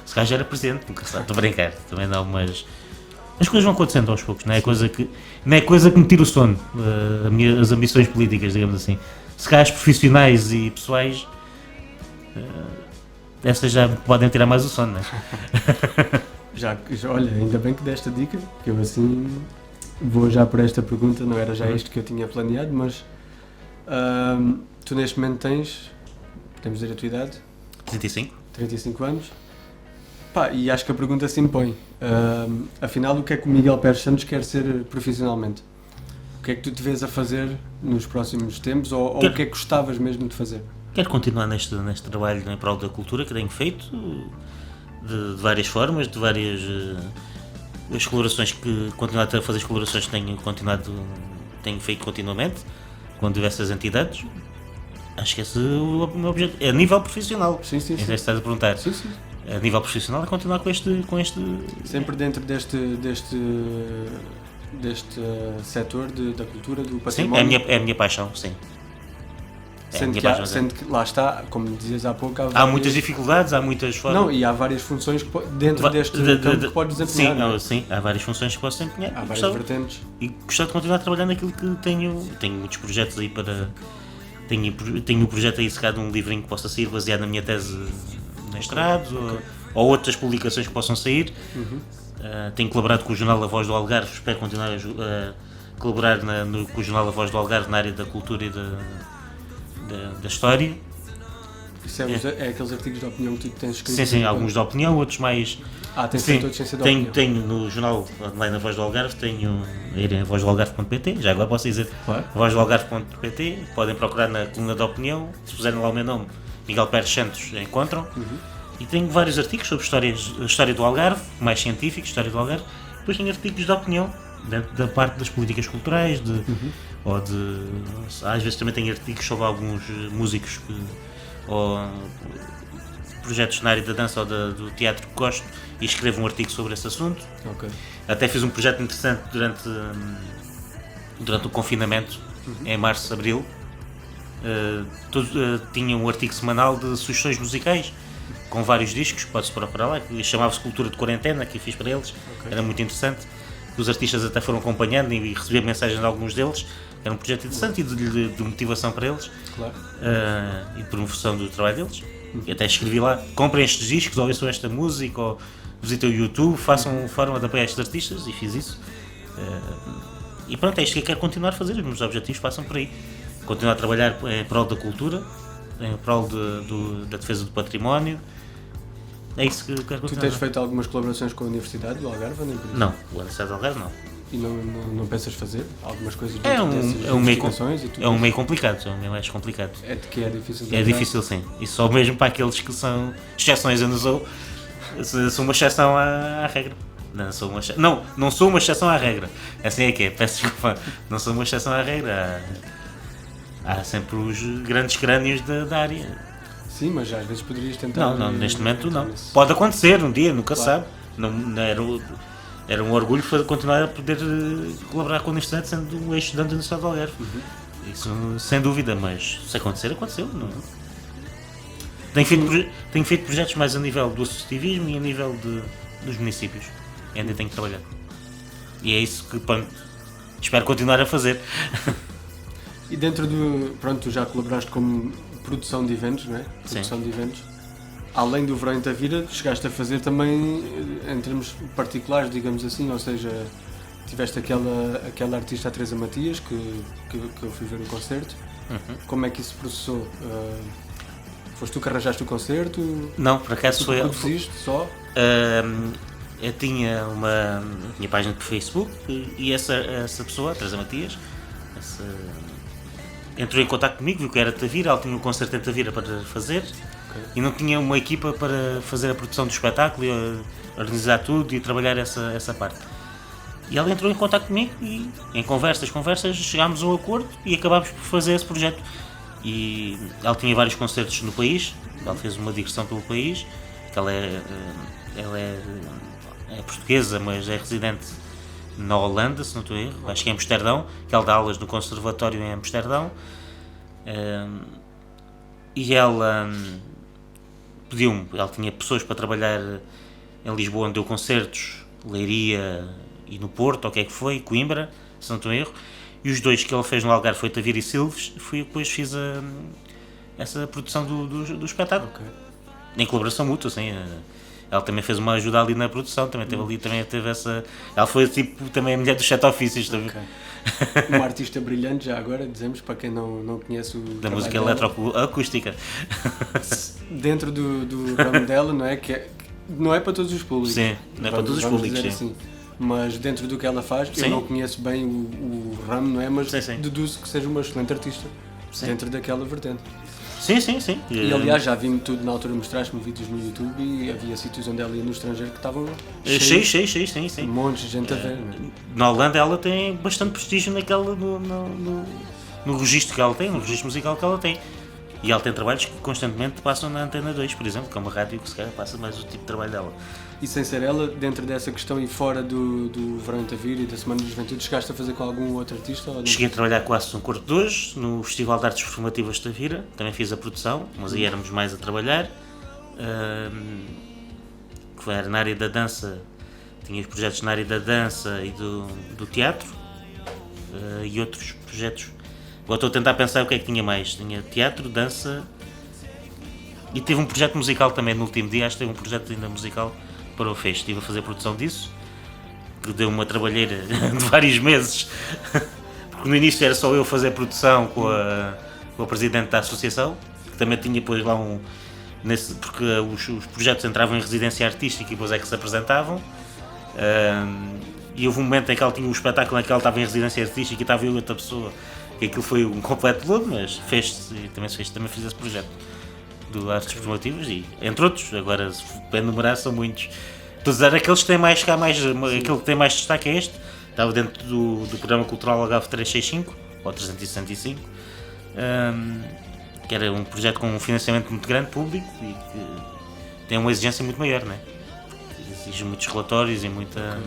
se calhar já era presidente, nunca sabe, estou a brincar, também não, mas as coisas vão acontecendo aos poucos, não é coisa que me tira o sono, as ambições políticas, digamos assim. Se calhar as profissionais e pessoais, essas já podem tirar mais o sono, não é? Olha, ainda bem que deste a dica, que eu assim vou já por esta pergunta, não era já isto que eu tinha planeado, mas tu neste momento tens Podemos dizer a tua idade? 35. 35 anos. Pá, e acho que a pergunta se impõe. Afinal, o que é que o Miguel Pérez Santos quer ser profissionalmente? O que é que tu te vês a fazer nos próximos tempos? Ou o que é que gostavas mesmo de fazer? Quero continuar neste trabalho em prol da cultura que tenho feito, de várias formas, de várias as colaborações que continuar a fazer as colaborações que tenho feito continuamente com diversas entidades. Acho que esse é o meu objetivo. É a nível profissional. Sim. Estás a perguntar. Sim. A nível profissional é continuar com este... Sempre dentro deste setor da cultura, do Sim, património. é a minha paixão, sim. Sendo que lá está, como dizias há pouco, há muitas dificuldades, há muitas formas. Não, e há várias funções que, dentro deste campo que podes desempenhar. Sim, há várias funções que posso desempenhar. Há várias vertentes. E gostava de continuar trabalhando naquilo que tenho. Tenho muitos projetos aí para. Tenho um projeto aí secado, um livrinho que possa sair baseado na minha tese de mestrado, ou outras publicações que possam sair. Tenho colaborado com o jornal A Voz do Algarve, espero continuar a colaborar com o jornal A Voz do Algarve na área da cultura e da história. Isso é aqueles artigos de opinião que tu tens escrito? Sim, alguns de opinião, outros mais... tens feito todos sem ser de opinião. Tenho no jornal online A Voz do Algarve, tenho a vozdoalgarve.pt, já agora posso dizer, claro. vozdoalgarve.pt, podem procurar na coluna de opinião, se puserem lá o meu nome, Miguel Pérez Santos, encontram. E tenho vários artigos sobre a história do Algarve, mais científicos, história do Algarve. Depois tenho artigos de opinião, dentro da parte das políticas culturais, às vezes também tenho artigos sobre alguns músicos ou projetos na área da dança ou do teatro que gosto e escrevo um artigo sobre esse assunto. Okay. Até fiz um projeto interessante durante o confinamento, em março, abril. Tinha um artigo semanal de sugestões musicais com vários discos, pode-se procurar lá, que chamava-se Cultura de Quarentena, que eu fiz para eles. Era muito interessante. Os artistas até foram acompanhando e recebi mensagens de alguns deles. Era um projeto interessante e de motivação para eles. Claro. E de promoção do trabalho deles. E até escrevi lá: comprem estes discos, ou ouçam esta música, ou visitem o YouTube, façam forma de apoiar estes artistas, e fiz isso. E pronto, é isto que eu quero continuar a fazer. Os meus objetivos passam por aí. Continuar a trabalhar em prol da cultura, em prol da defesa do património. É isso que eu quero continuar. Tu tens feito algumas colaborações com a Universidade do Algarve? Nem por isso? Não, o Universidade do Algarve não. E não pensas fazer algumas coisas É um meio complicado, é um meio mais complicado. É de que é difícil de É difícil, sim. E só mesmo para aqueles que são exceções. Eu não sou uma exceção à regra. Não sou uma exceção à regra. Assim é que é, peço desculpa. Não sou uma exceção à regra. Há sempre os grandes crânios da área. Sim, mas às vezes poderias tentar... Não, neste momento não. Pode acontecer um dia, nunca sabe. Não era um orgulho continuar a poder colaborar com a Universidade sendo um ex-estudante da Universidade do Algarve. Isso sem dúvida, mas se acontecer, aconteceu. Não. Tenho feito projetos mais a nível do associativismo e a nível dos municípios. Ainda tenho que trabalhar. E é isso que espero continuar a fazer. E dentro pronto, tu já colaboraste com produção de eventos, não é? Produção de eventos. Além do Verão em Tavira, chegaste a fazer também, em termos particulares, digamos assim, ou seja, tiveste aquela artista, a Teresa Matias, que eu fui ver no concerto. Como é que isso se processou? Foste tu que arranjaste o concerto? Não, por acaso foi... Tu produziste só? Eu tinha uma página de Facebook e essa pessoa, a Teresa Matias, entrou em contato comigo, viu que era de Tavira, ela tinha um concerto em Tavira para fazer. E não tinha uma equipa para fazer a produção do espetáculo e organizar tudo e trabalhar essa parte. E ela entrou em contato comigo e em conversas chegámos a um acordo e acabámos por fazer esse projeto. E ela tinha vários concertos no país, ela fez uma digressão pelo país, ela é portuguesa, mas é residente na Holanda, se não estou a erro, acho que é em Amsterdão, que ela dá aulas no conservatório em Amsterdão. E ela pediu-me, ela tinha pessoas para trabalhar em Lisboa, onde deu concertos, Leiria e no Porto, ou o que é que foi, Coimbra, se não estou a erro, e os dois que ela fez no Algarve foi Tavira e Silves, fui eu que depois fiz essa produção do espetáculo, em colaboração mútua, assim, ela também fez uma ajuda ali na produção, também teve ali, também teve essa. Ela foi tipo também a mulher dos 7 ofícios também. Okay. Uma artista brilhante, já agora, dizemos, para quem não conhece o da música eletroacústica. Dentro do ramo dela, não é? Não é para todos os públicos. Sim, não é para todos os públicos, sim. Assim. Mas dentro do que ela faz, sim. Eu não conheço bem o ramo, não é? Mas sim. deduzo que seja uma excelente artista dentro daquela vertente. Sim. E aliás, já vi-me tudo, na altura mostraste-me vídeos no YouTube e havia sítios onde ela ia no estrangeiro que estavam cheios, sim. Um monte de gente a ver. Na Holanda ela tem bastante prestígio naquela, no registro que ela tem, no registro musical que ela tem. E ela tem trabalhos que constantemente passam na Antena 2, por exemplo, que é uma rádio que se calhar passa mais o tipo de trabalho dela. E sem ser ela, dentro dessa questão e fora do Verão Tavira e da Semana da Juventude, chegaste a fazer com algum outro artista? Cheguei a trabalhar com a Associação Corpo de Hoje, no Festival de Artes Performativas de Tavira, também fiz a produção, mas aí éramos mais a trabalhar. Que era na área da dança, tinha os projetos na área da dança e do teatro, e outros projetos. Agora estou a tentar pensar o que é que tinha mais. Tinha teatro, dança e teve um projeto musical também no último dia, acho que teve um projeto ainda musical para o FES. Estive a fazer a produção disso, que deu uma trabalheira de vários meses, porque no início era só eu fazer a produção com a presidente da associação, que também tinha depois lá porque os projetos entravam em residência artística e depois é que se apresentavam. E houve um momento em que ela tinha um espetáculo em que ela estava em residência artística e estava eu e outra pessoa, que aquilo foi um completo lodo, mas fez-se, e também fiz esse projeto do Artes Performativas e entre outros, agora se para enumerar são muitos. Estou a dizer aqueles que têm mais, aquele que tem mais destaque é este, estava dentro do programa cultural Algarve 365 ou 365, que era um projeto com um financiamento muito grande público e que tem uma exigência muito maior, não é? Exige muitos relatórios e muita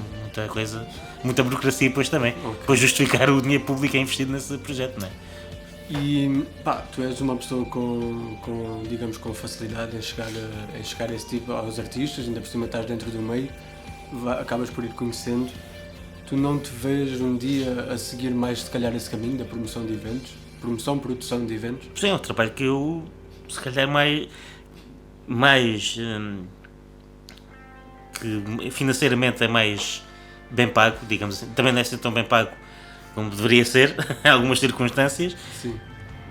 coisa, muita burocracia depois também, para justificar o dinheiro público investido nesse projeto, não é? E tu és uma pessoa digamos, com facilidade em chegar a esse tipo, aos artistas, ainda por cima estás dentro do meio, acabas por ir conhecendo. Tu não te vês um dia a seguir mais, se calhar, esse caminho da promoção de eventos? Produção de eventos? Sim, é um trabalho que eu, se calhar, mais que financeiramente é mais bem pago, digamos assim. Também não é ser tão bem pago como deveria ser, em algumas circunstâncias. Sim.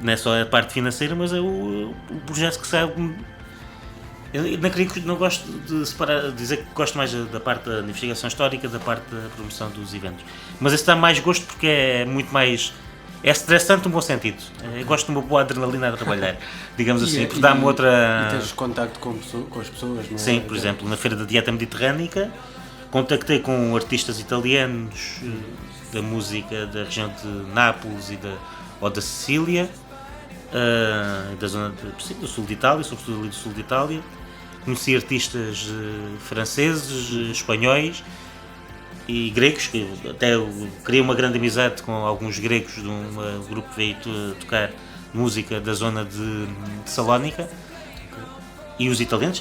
Não é só a parte financeira, mas é o projeto que sabe. Eu não gosto de separar, dizer que gosto mais da parte da investigação histórica, da parte da promoção dos eventos. Mas esse dá mais gosto porque é muito mais. É estressante no bom sentido. Eu gosto de uma boa adrenalina a trabalhar, digamos assim, porque dá-me outra. E tens contacto com as pessoas, não é? Sim, por exemplo, na Feira da Dieta Mediterrânica, contactei com artistas italianos da música da região de Nápoles ou da Sicília, da zona do sul de Itália, sobretudo ali do sul de Itália. Conheci artistas franceses, espanhóis e gregos, que até criei uma grande amizade com alguns gregos de um grupo que veio tocar música da zona de Salónica. E os italianos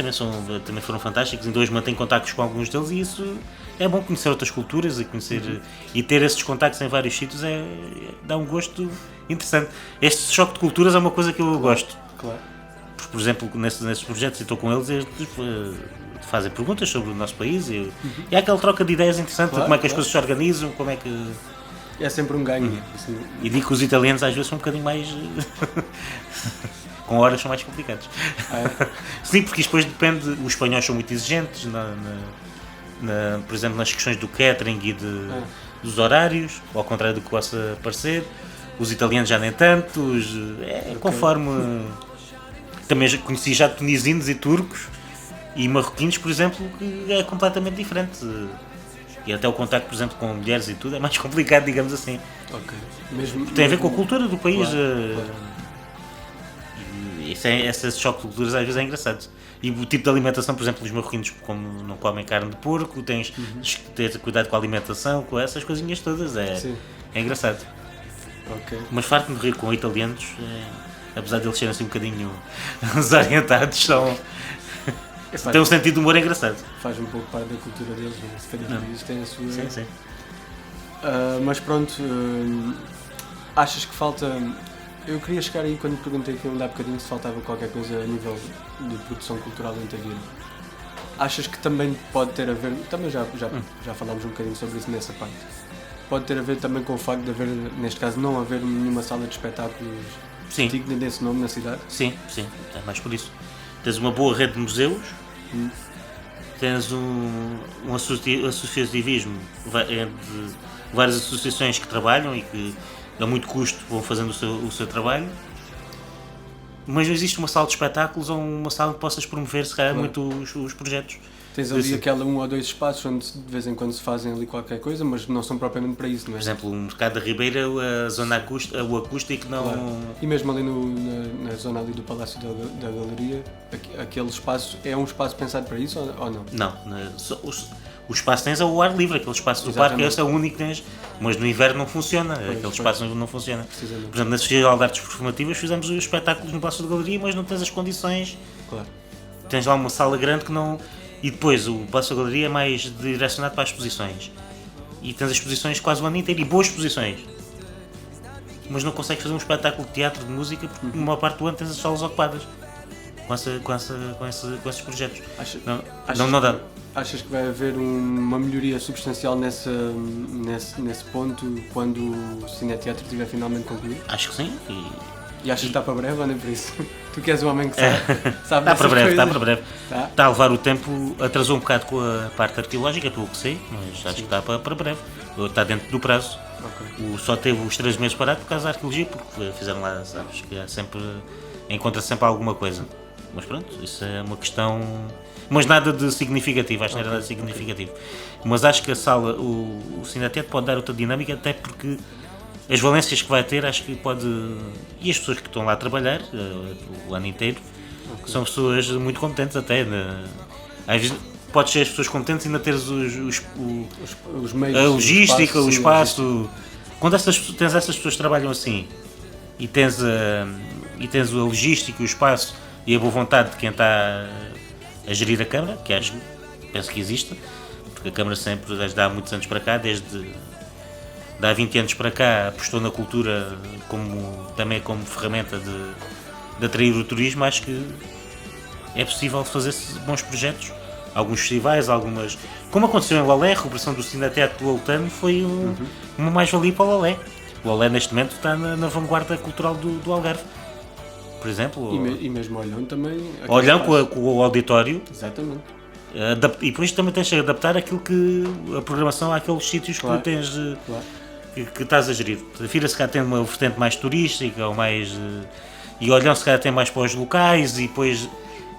também foram fantásticos, ainda hoje mantenho contactos com alguns deles e isso é bom, conhecer outras culturas e ter esses contactos em vários sítios dá um gosto interessante. Este choque de culturas é uma coisa que eu gosto. Claro. Por exemplo, nesses projetos, e estou com eles, fazem perguntas sobre o nosso país e há aquela troca de ideias interessante, como é que as coisas se organizam, como é que... É sempre um ganho. Assim. E digo que os italianos às vezes são um bocadinho mais... com horas são mais complicados. Sim, porque depois depende, os espanhóis são muito exigentes, por exemplo, nas questões do catering e dos horários, ao contrário do que possa parecer. Os italianos já nem tanto, conforme... Também conheci já tunisinos e turcos e marroquinos, por exemplo, que é completamente diferente. E até o contacto, por exemplo, com mulheres e tudo é mais complicado, digamos assim. Tem a ver com a cultura do país. Claro. Esse choque de culturas às vezes é engraçado. E o tipo de alimentação, por exemplo, os marroquinos, como não comem carne de porco, tens de ter cuidado com a alimentação, com essas coisinhas todas. É engraçado. Mas farto-me de rir com italianos, apesar de eles serem assim um bocadinho desorientados, tem um sentido de humor engraçado. Faz um pouco parte da cultura deles, se calhar eles têm a sua... Sim. Mas pronto, achas que falta... Eu queria chegar aí quando perguntei aqui há bocadinho se faltava qualquer coisa a nível de produção cultural em Tavira. Achas que também pode ter a ver, também já falámos um bocadinho sobre isso nessa parte, pode ter a ver também com o facto de haver, neste caso, não haver nenhuma sala de espetáculos digna desse nome na cidade? Sim, é mais por isso. Tens uma boa rede de museus, tens um associativismo de várias associações que trabalham e que a muito custo vão fazendo o seu trabalho, mas não existe uma sala de espetáculos ou uma sala que possas promover se calhar muito os projetos. Tens ali aquela 1 ou 2 espaços onde de vez em quando se fazem ali qualquer coisa, mas não são propriamente para isso, não é? Por exemplo, o Mercado da Ribeira, a zona acústica, o acústico não... Claro. E mesmo ali na zona ali do Palácio da Galeria, aquele espaço, é um espaço pensado para isso ou não? Não, o espaço tens ao ar livre, aquele espaço do parque, esse é o único que tens, mas no inverno não funciona, aquele espaço não funciona. Por exemplo, na Festival de Artes Performativas fizemos os espetáculos no Palácio da Galeria, mas não tens as condições. Claro. Tens lá uma sala grande que não... E depois o Palácio da Galeria é mais direcionado para as exposições. E tens as exposições quase o ano inteiro, e boas exposições. Mas não consegues fazer um espetáculo de teatro, de música, porque uma parte do ano tens as salas ocupadas com esses projetos. Não dá. Achas que vai haver uma melhoria substancial nesse ponto quando o Cineteatro estiver finalmente concluído? Acho que sim. E achas que está para breve ou nem por isso? Tu que és um homem que sabe está para breve, Tá? Está a levar o tempo, atrasou um bocado com a parte arqueológica, pelo que sei, mas acho que está para breve. Está dentro do prazo. Okay. Só teve os 3 meses parado por causa da arqueologia, porque fizeram lá, sabes, que encontra sempre alguma coisa. Mas pronto, isso é uma questão... Mas nada de significativo, acho que não era nada significativo. Mas acho que a sala, o Cineteatro pode dar outra dinâmica, até porque as valências que vai ter, acho que pode... E as pessoas que estão lá a trabalhar o ano inteiro, são pessoas muito competentes até. Às vezes podes ser as pessoas competentes e ainda teres os meios, a logística, o espaço. Quando tens essas pessoas que trabalham assim e tens a logística, o espaço e a boa vontade de quem está a gerir a Câmara, que penso que existe, porque a Câmara sempre, desde há muitos anos para cá, desde há 20 anos para cá, apostou na cultura também como ferramenta de atrair o turismo. Acho que é possível fazer bons projetos, alguns festivais, como aconteceu em Lolé, a recuperação do Cineteatro do Oltano foi uma mais-valia para o Lolé. O Lolé neste momento está na vanguarda cultural do Algarve, por exemplo. E mesmo o Olhão também. Olhão com o auditório. Exatamente. E depois também tens de adaptar a programação àqueles sítios que tens... Que estás a gerir. A Fira se calhar tem uma vertente mais turística ou mais... E o Olhão se calhar tem mais para os locais e depois...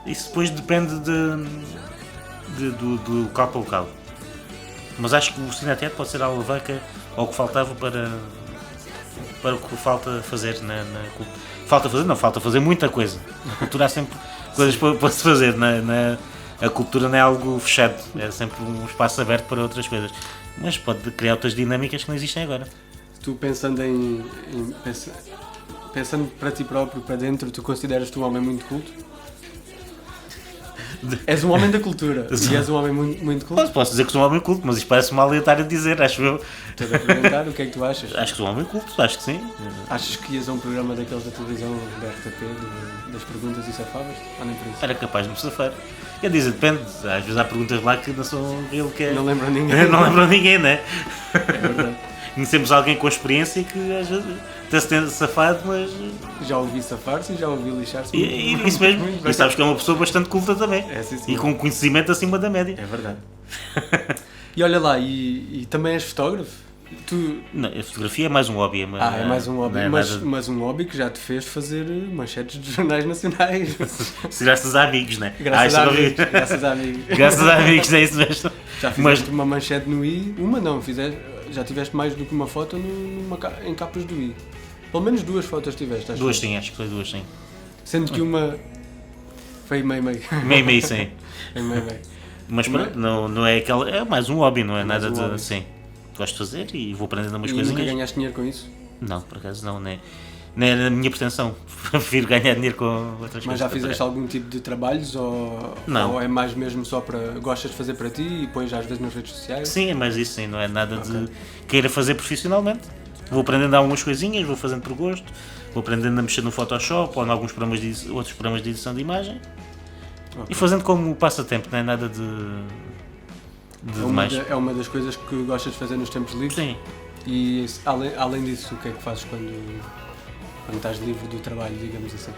Isso depois depende do local para local. Mas acho que o Cineteatro pode ser a alavanca ao que faltava para o que falta fazer falta fazer muita coisa. Na cultura há sempre coisas para se fazer. A cultura não é algo fechado, é sempre um espaço aberto para outras coisas. Mas pode criar outras dinâmicas que não existem agora. Tu pensando pensando para ti próprio, para dentro, tu consideras-te um homem muito culto? És um homem da cultura e és um homem muito culto? Posso dizer que sou um homem culto, mas isto parece mal eu estar a dizer, acho eu. Estou a perguntar, o que é que tu achas? Acho que sou um homem culto, acho que sim. Achas que ias a um programa daqueles da televisão, da RTP, das perguntas e safavas? Ou nem por isso? Era capaz de me safar. Quer dizer, depende, às vezes há perguntas lá que não são ele que é... Não lembram ninguém. Não lembram ninguém, não é? É verdade. Conhecemos alguém com experiência que às vezes tem-se ter safado, mas... Já ouvi safar-se e já ouvi lixar-se. Isso mesmo. E sabes que é uma pessoa bastante culta também. É, sim, sim. E com conhecimento acima da média. É verdade. E olha lá, e também és fotógrafo? Não, a fotografia é mais um hobby. É mais um hobby, mas um hobby que já te fez fazer manchetes de jornais nacionais. Graças a amigos, não é? Graças a amigos. Graças a amigos, é isso mesmo. Já fizeste uma manchete no I, já tiveste mais do que uma foto em capas do I. Pelo menos 2 fotos tiveste, acho. 2 sim, acho que foi 2 sim. Sendo que uma foi meio. Meio sim. meio. Mas pronto, não é aquela. É mais um hobby, não é nada de assim. Gosto de fazer e vou aprendendo umas coisinhas. E nunca ganhaste dinheiro com isso? Não, por acaso não é a minha pretensão. Prefiro ganhar dinheiro com outras coisas. Mas já fizeste algum tipo de trabalhos não. Ou é mais mesmo só para gostas de fazer para ti e depois às vezes nas redes sociais? Sim, é mais isso, sim, não é nada de queira fazer profissionalmente. Vou aprendendo algumas coisinhas, vou fazendo por gosto, vou aprendendo a mexer no Photoshop ou em outros programas de edição de imagem E fazendo como passatempo, não é nada de demais. É uma das coisas que gostas de fazer nos tempos livres? Sim. E além disso, o que é que fazes quando estás livre do trabalho, digamos assim?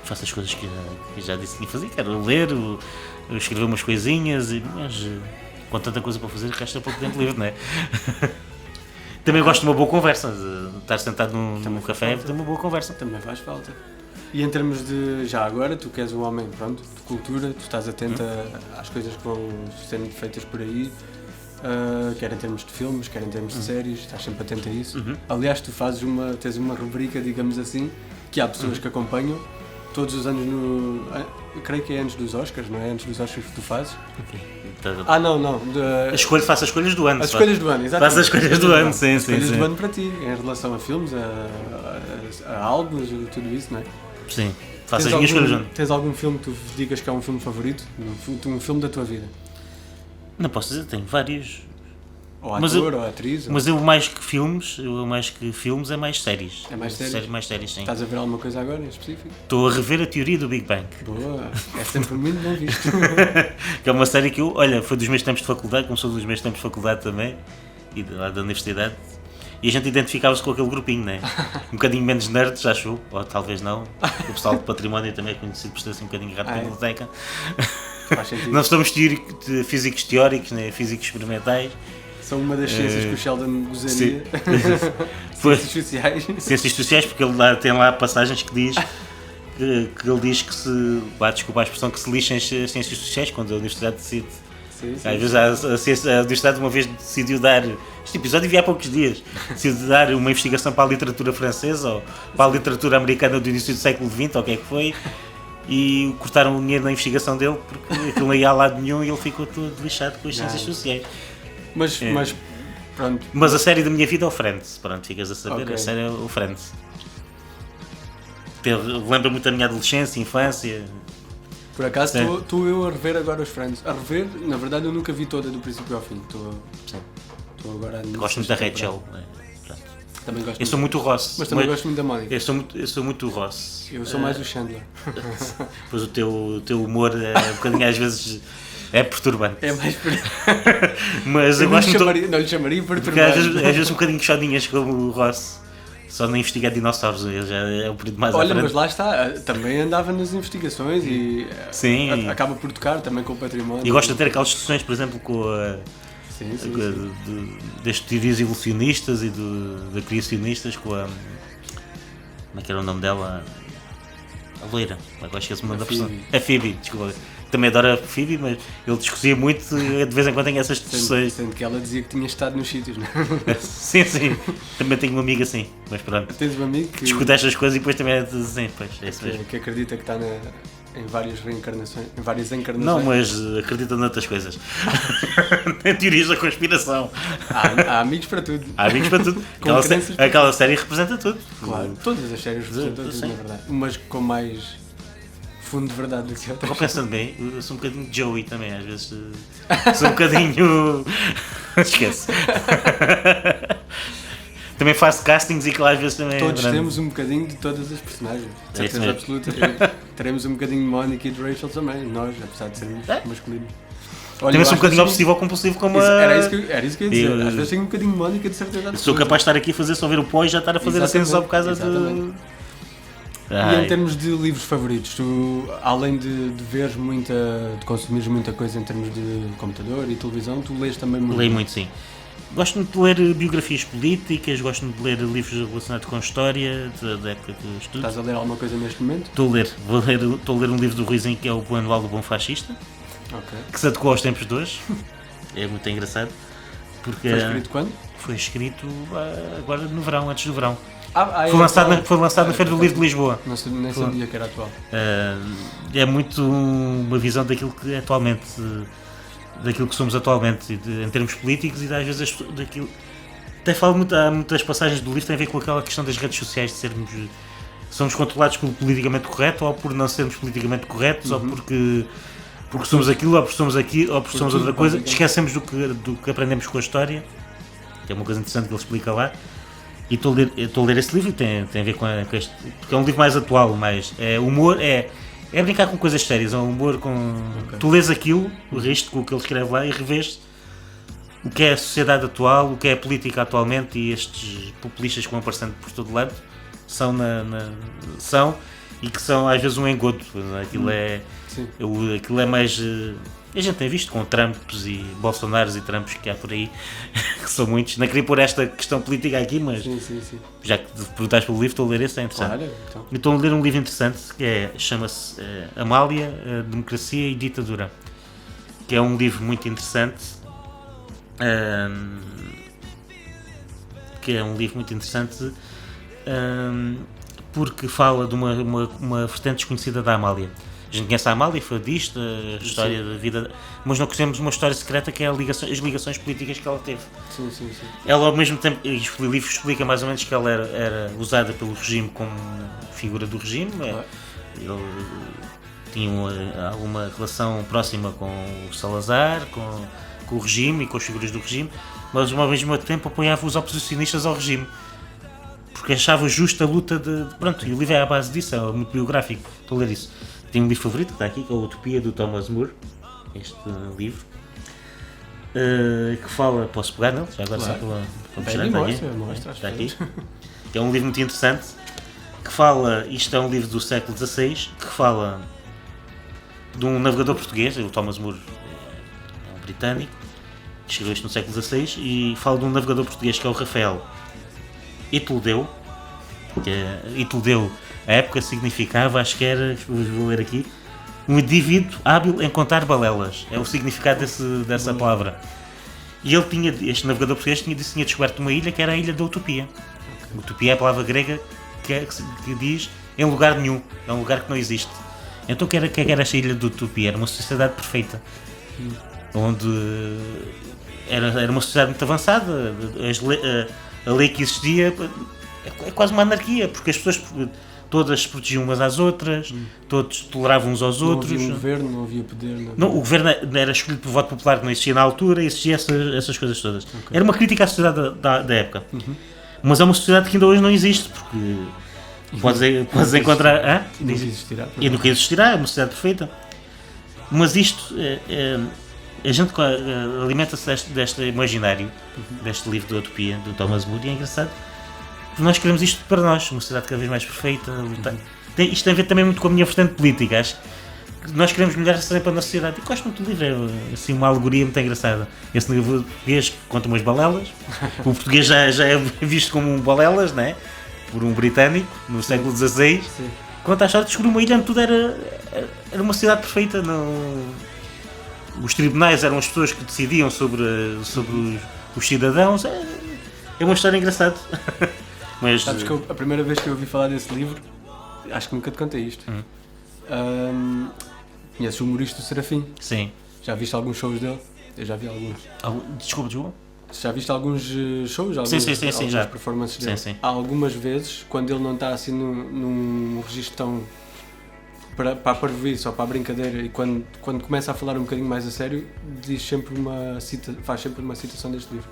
Faço as coisas que já disse que ia fazer, quero ler, escrever umas coisinhas, mas com tanta coisa para fazer, resta pouco tempo livre, não é? Também gosto de uma boa conversa, de estar sentado num café e ter uma boa conversa. Também faz falta. E em termos de, já agora, tu que és um homem, pronto, de cultura, tu estás atento às coisas que vão sendo feitas por aí, quer em termos de filmes, quer em termos de séries, estás sempre atento a isso. Aliás, tu tens uma rubrica, digamos assim, que há pessoas que acompanham todos os anos eu creio que é antes dos Oscars, não é? Antes dos Oscars que tu fazes? Não. Faço as escolhas do ano. As escolhas do ano, exatamente. Faço as escolhas do ano, sim. As escolhas do ano para ti, em relação a filmes, a álbuns e tudo isso, não é? Sim, faço as minhas escolhas do ano. Tens algum filme que tu digas que é um filme favorito? Um filme da tua vida? Não posso dizer, tenho vários. Ou ator, ou atriz? Mas eu mais que filmes é mais séries. É mais séries? Mais séries, sim. Estás a ver alguma coisa agora em específico? Estou a rever a teoria do Big Bang. Boa, é sempre muito bom visto. Que é uma série que foi dos meus tempos de faculdade, começou dos meus tempos de faculdade também, e lá da universidade. E a gente identificava-se com aquele grupinho, não é? Um bocadinho menos nerds, acho, ou talvez não. O pessoal do património também é conhecido por ser assim um bocadinho rato pela biblioteca. Faz sentido. Não somos físicos teóricos, nem físicos experimentais. São uma das ciências que o Sheldon gozaria. Ciências sociais. Ciências sociais, porque ele tem lá passagens que diz que ele diz que desculpa a expressão, que se lixem as ciências sociais quando a universidade decide. Sim. Às vezes a universidade uma vez decidiu dar, este episódio havia há poucos dias, decidiu dar uma investigação para a literatura francesa ou para a literatura americana do início do século XX, ou o que é que foi, e cortaram o dinheiro na investigação dele porque aquilo não ia a lado nenhum e ele ficou todo lixado com as ciências sociais. Mas pronto. Mas a série da minha vida é o Friends, pronto, ficas a saber, Okay. A série é o Friends. Lembra muito da minha adolescência, infância. Por acaso estou eu a rever agora os Friends. A rever, na verdade eu nunca vi toda do princípio ao fim. Estou agora a Gosto muito da Rachel. Também gosto eu sou muito Ross. Mas também gosto muito da Mónica. Eu sou muito Ross. Eu sou mais o Chandler. Pois o teu humor é um bocadinho às vezes é perturbante. É mais por... Mas eu gosto não lhe chamaria perturbante. Porque às vezes um bocadinho fechadinhas como o Ross. Só nem investigar dinossauros, ele já é o período mais à frente. Olha, mas lá está, também andava nas investigações e sim. Acaba por tocar também com o património. E gosto de ter aquelas discussões, por exemplo, com das teorias evolucionistas e de criacionistas, com a... Como é que era o nome dela? A loira, agora esqueço o nome da pessoa. A Phoebe, desculpa. Também adoro a Phoebe, mas ele discutia muito e de vez em quando tem essas discussões. Sendo que ela dizia que tinha estado nos sítios, não é? Sim. Também tenho uma amiga assim, mas pronto. Tens um amigo que discute estas coisas e depois também é assim, pois, é isso mesmo. Que acredita que está em várias reencarnações, em várias encarnações. Não, mas acredita noutras coisas. Tem teorias da conspiração. Há amigos para tudo. Há amigos para tudo. Aquela série representa tudo. Claro, todas as séries representam tudo, na verdade. Umas com mais fundo de verdade do que outras. Pensando bem, eu sou um bocadinho Joey também, às vezes sou um bocadinho... Esquece. Também faço castings e que lá às vezes também... Todos temos um bocadinho de todas as personagens. De certeza absoluta. Teremos um bocadinho de Mónica e de Rachel também, nós, apesar de sermos masculinos. Olha, também sou um bocadinho obsessivo ou compulsivo como era isso que eu ia dizer. Às vezes tenho um bocadinho de Mónica de certeza absoluta. Sou capaz de estar aqui a fazer só ver o pó e já estar a fazer assim só por causa de... E em termos de livros favoritos, tu, além de veres de consumires muita coisa em termos de computador e televisão, tu lês também muito? Leio muito, sim. Gosto muito de ler biografias políticas, gosto muito de ler livros relacionados com a história da época que estudo. Estás a ler alguma coisa neste momento? Estou a ler um livro do Ruizinho que é o Manual do Bom Fascista, que se adequou aos tempos de hoje. É muito engraçado. Porque, foi escrito quando? Foi escrito agora no verão, antes do verão. Foi lançado na Feira do Livro de Lisboa. Nem sabia que era atual. É muito uma visão daquilo que atualmente, daquilo que somos atualmente, em termos políticos e às vezes daquilo. Até falo muito, há muitas passagens do livro que têm a ver com aquela questão das redes sociais, de somos controlados pelo politicamente correto ou por não sermos politicamente corretos ou porque somos aquilo ou porque somos aqui ou porque somos outra coisa. Esquecemos do que aprendemos com a história, que é uma coisa interessante que ele explica lá. E estou a ler esse livro e tem a ver com este, porque é um livro mais atual, mais humor, é É brincar com coisas sérias, é um humor com... Ok. Tu lês aquilo, o resto com o que ele escreve lá e revês o que é a sociedade atual, o que é a política atualmente e estes populistas que vão aparecendo por todo lado são, são e que são às vezes um engodo. Aquilo é, Sim. aquilo é mais... A gente tem visto com Trumps e Bolsonaros e Trumps que há por aí, que são muitos. Não queria pôr esta questão política aqui, mas Sim. já que te perguntaste pelo livro, estou a ler esse, é interessante. Claro, então. Eu estou a ler um livro interessante que chama-se Amália, Democracia e Ditadura, que é um livro muito interessante. Porque fala de uma vertente desconhecida da Amália. A gente conhece a Amália, fadista, a história da vida, mas não conhecemos uma história secreta que é as ligações políticas que ela teve. Sim. Ela ao mesmo tempo, e o livro explica mais ou menos que ela era usada pelo regime como figura do regime. Claro. Ele tinha alguma relação próxima com o Salazar, com o regime e com as figuras do regime, mas ao mesmo tempo apoiava os oposicionistas ao regime, porque achava justa a luta Pronto, e o livro é à base disso, é muito biográfico. Estou a ler isso. Tenho um livro favorito que está aqui, que é a Utopia, do Thomas More, este livro, que fala... Posso pegar nele? Já agora, Claro. só para Mostra, está aqui. É um livro muito interessante, que fala... Isto é um livro do século XVI, que fala de um navegador português, o Thomas More é um britânico, escreveu isto no século XVI, e fala de um navegador português que é o Rafael Ituldeu, Ituldeu, a época significava, acho que era, vou ler aqui, um indivíduo hábil em contar balelas, é o significado dessa palavra. E ele tinha, este navegador português tinha descoberto uma ilha que era a Ilha da Utopia. Okay. Utopia é a palavra grega que diz em lugar nenhum, é um lugar que não existe. Então o que era esta Ilha da Utopia? Era uma sociedade perfeita, onde era uma sociedade muito avançada, a lei que existia é quase uma anarquia, porque as pessoas todas se protegiam umas às outras, todos toleravam uns aos outros. Não havia um governo, não havia poder. Não, o governo era escolhido por voto popular, não existia na altura, existia essas coisas todas. Okay. Era uma crítica à sociedade da época. Mas é uma sociedade que ainda hoje não existe, porque podes encontrar... Não existirá. E nunca existirá, é uma sociedade perfeita. Mas isto... a gente alimenta-se deste imaginário, deste livro da Utopia, do Thomas More, e é engraçado, porque nós queremos isto para nós, uma sociedade cada vez mais perfeita. Isto tem a ver também muito com a minha vertente política, acho que nós queremos melhorar sempre a nossa sociedade, e gosto muito do livro, é assim, uma alegoria muito engraçada. Esse livro português conta umas balelas, o português já é visto como um balelas, né? Por um britânico, no século XVI, conta a história de descobrir uma ilha onde tudo era uma sociedade perfeita, os tribunais eram as pessoas que decidiam sobre os cidadãos. É uma história engraçada. Mas... Sabes que a primeira vez que eu ouvi falar desse livro, acho que nunca te contei isto. Conheces o humorista Serafim? Sim. Já viste alguns shows dele? Eu já vi alguns. Desculpa. Já viste alguns shows? Sim, já. Performances dele? Sim. Há algumas vezes, quando ele não está assim num registro tão... para a parvoíce ou para a brincadeira, e quando começa a falar um bocadinho mais a sério, faz sempre uma citação deste livro.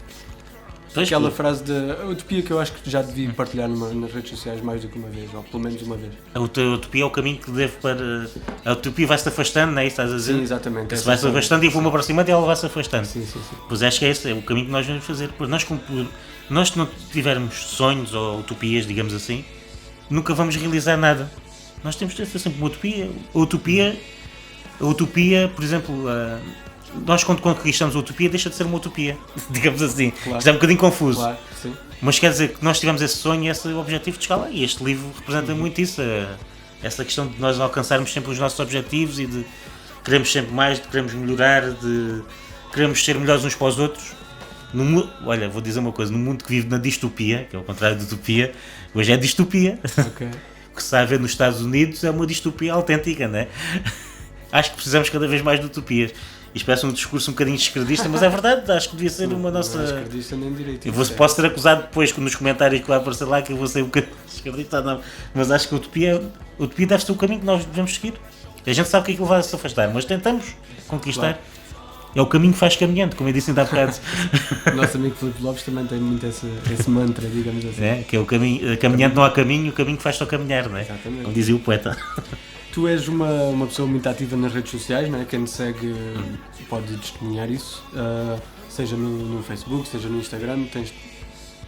Aquela frase da Utopia que eu acho que já devia partilhar nas redes sociais mais do que uma vez, ou pelo menos uma vez. A Utopia é o caminho que deve para... A Utopia vai-se afastando, não é isso que estás a dizer? Sim, exatamente. Se vai-se afastando e vou-me aproximando e ela vai-se afastando. Sim. Pois acho que é esse o caminho que nós vamos fazer. Nós se não tivermos sonhos ou utopias, digamos assim, nunca vamos realizar nada. Nós temos de ter sempre uma utopia. A utopia, por exemplo, nós quando conquistamos a utopia deixa de ser uma utopia, digamos assim. Claro. Isto é um bocadinho confuso. Claro, sim. Mas quer dizer que nós tivemos esse sonho e esse objetivo de escala, e este livro representa muito isso, essa questão de nós alcançarmos sempre os nossos objetivos e de queremos sempre mais, de queremos melhorar, de queremos ser melhores uns para os outros. Olha, vou dizer uma coisa, no mundo que vive na distopia, que é o contrário de utopia, hoje é distopia. Okay. O que se está a ver nos Estados Unidos é uma distopia autêntica, não é? Acho que precisamos cada vez mais de utopias. Isto parece um discurso um bocadinho esquerdista, mas é verdade, acho que devia ser uma nossa... Não é esquerdista nem direito. Posso ser acusado depois nos comentários que vai aparecer lá que eu vou ser um bocadinho esquerdista, não. Mas acho que a utopia deve ser o caminho que nós devemos seguir. A gente sabe que aquilo vai se afastar, mas tentamos conquistar. Claro. É o caminho que faz caminhando, como eu disse ainda há bocado. O nosso amigo Filipe Lopes também tem muito esse mantra, digamos assim. É, que é o caminho, caminhando não há caminho, o caminho que faz só caminhar, não é? Exatamente. Como dizia o poeta. Tu és uma pessoa muito ativa nas redes sociais, não é? Quem te segue pode testemunhar isso, seja no Facebook, seja no Instagram,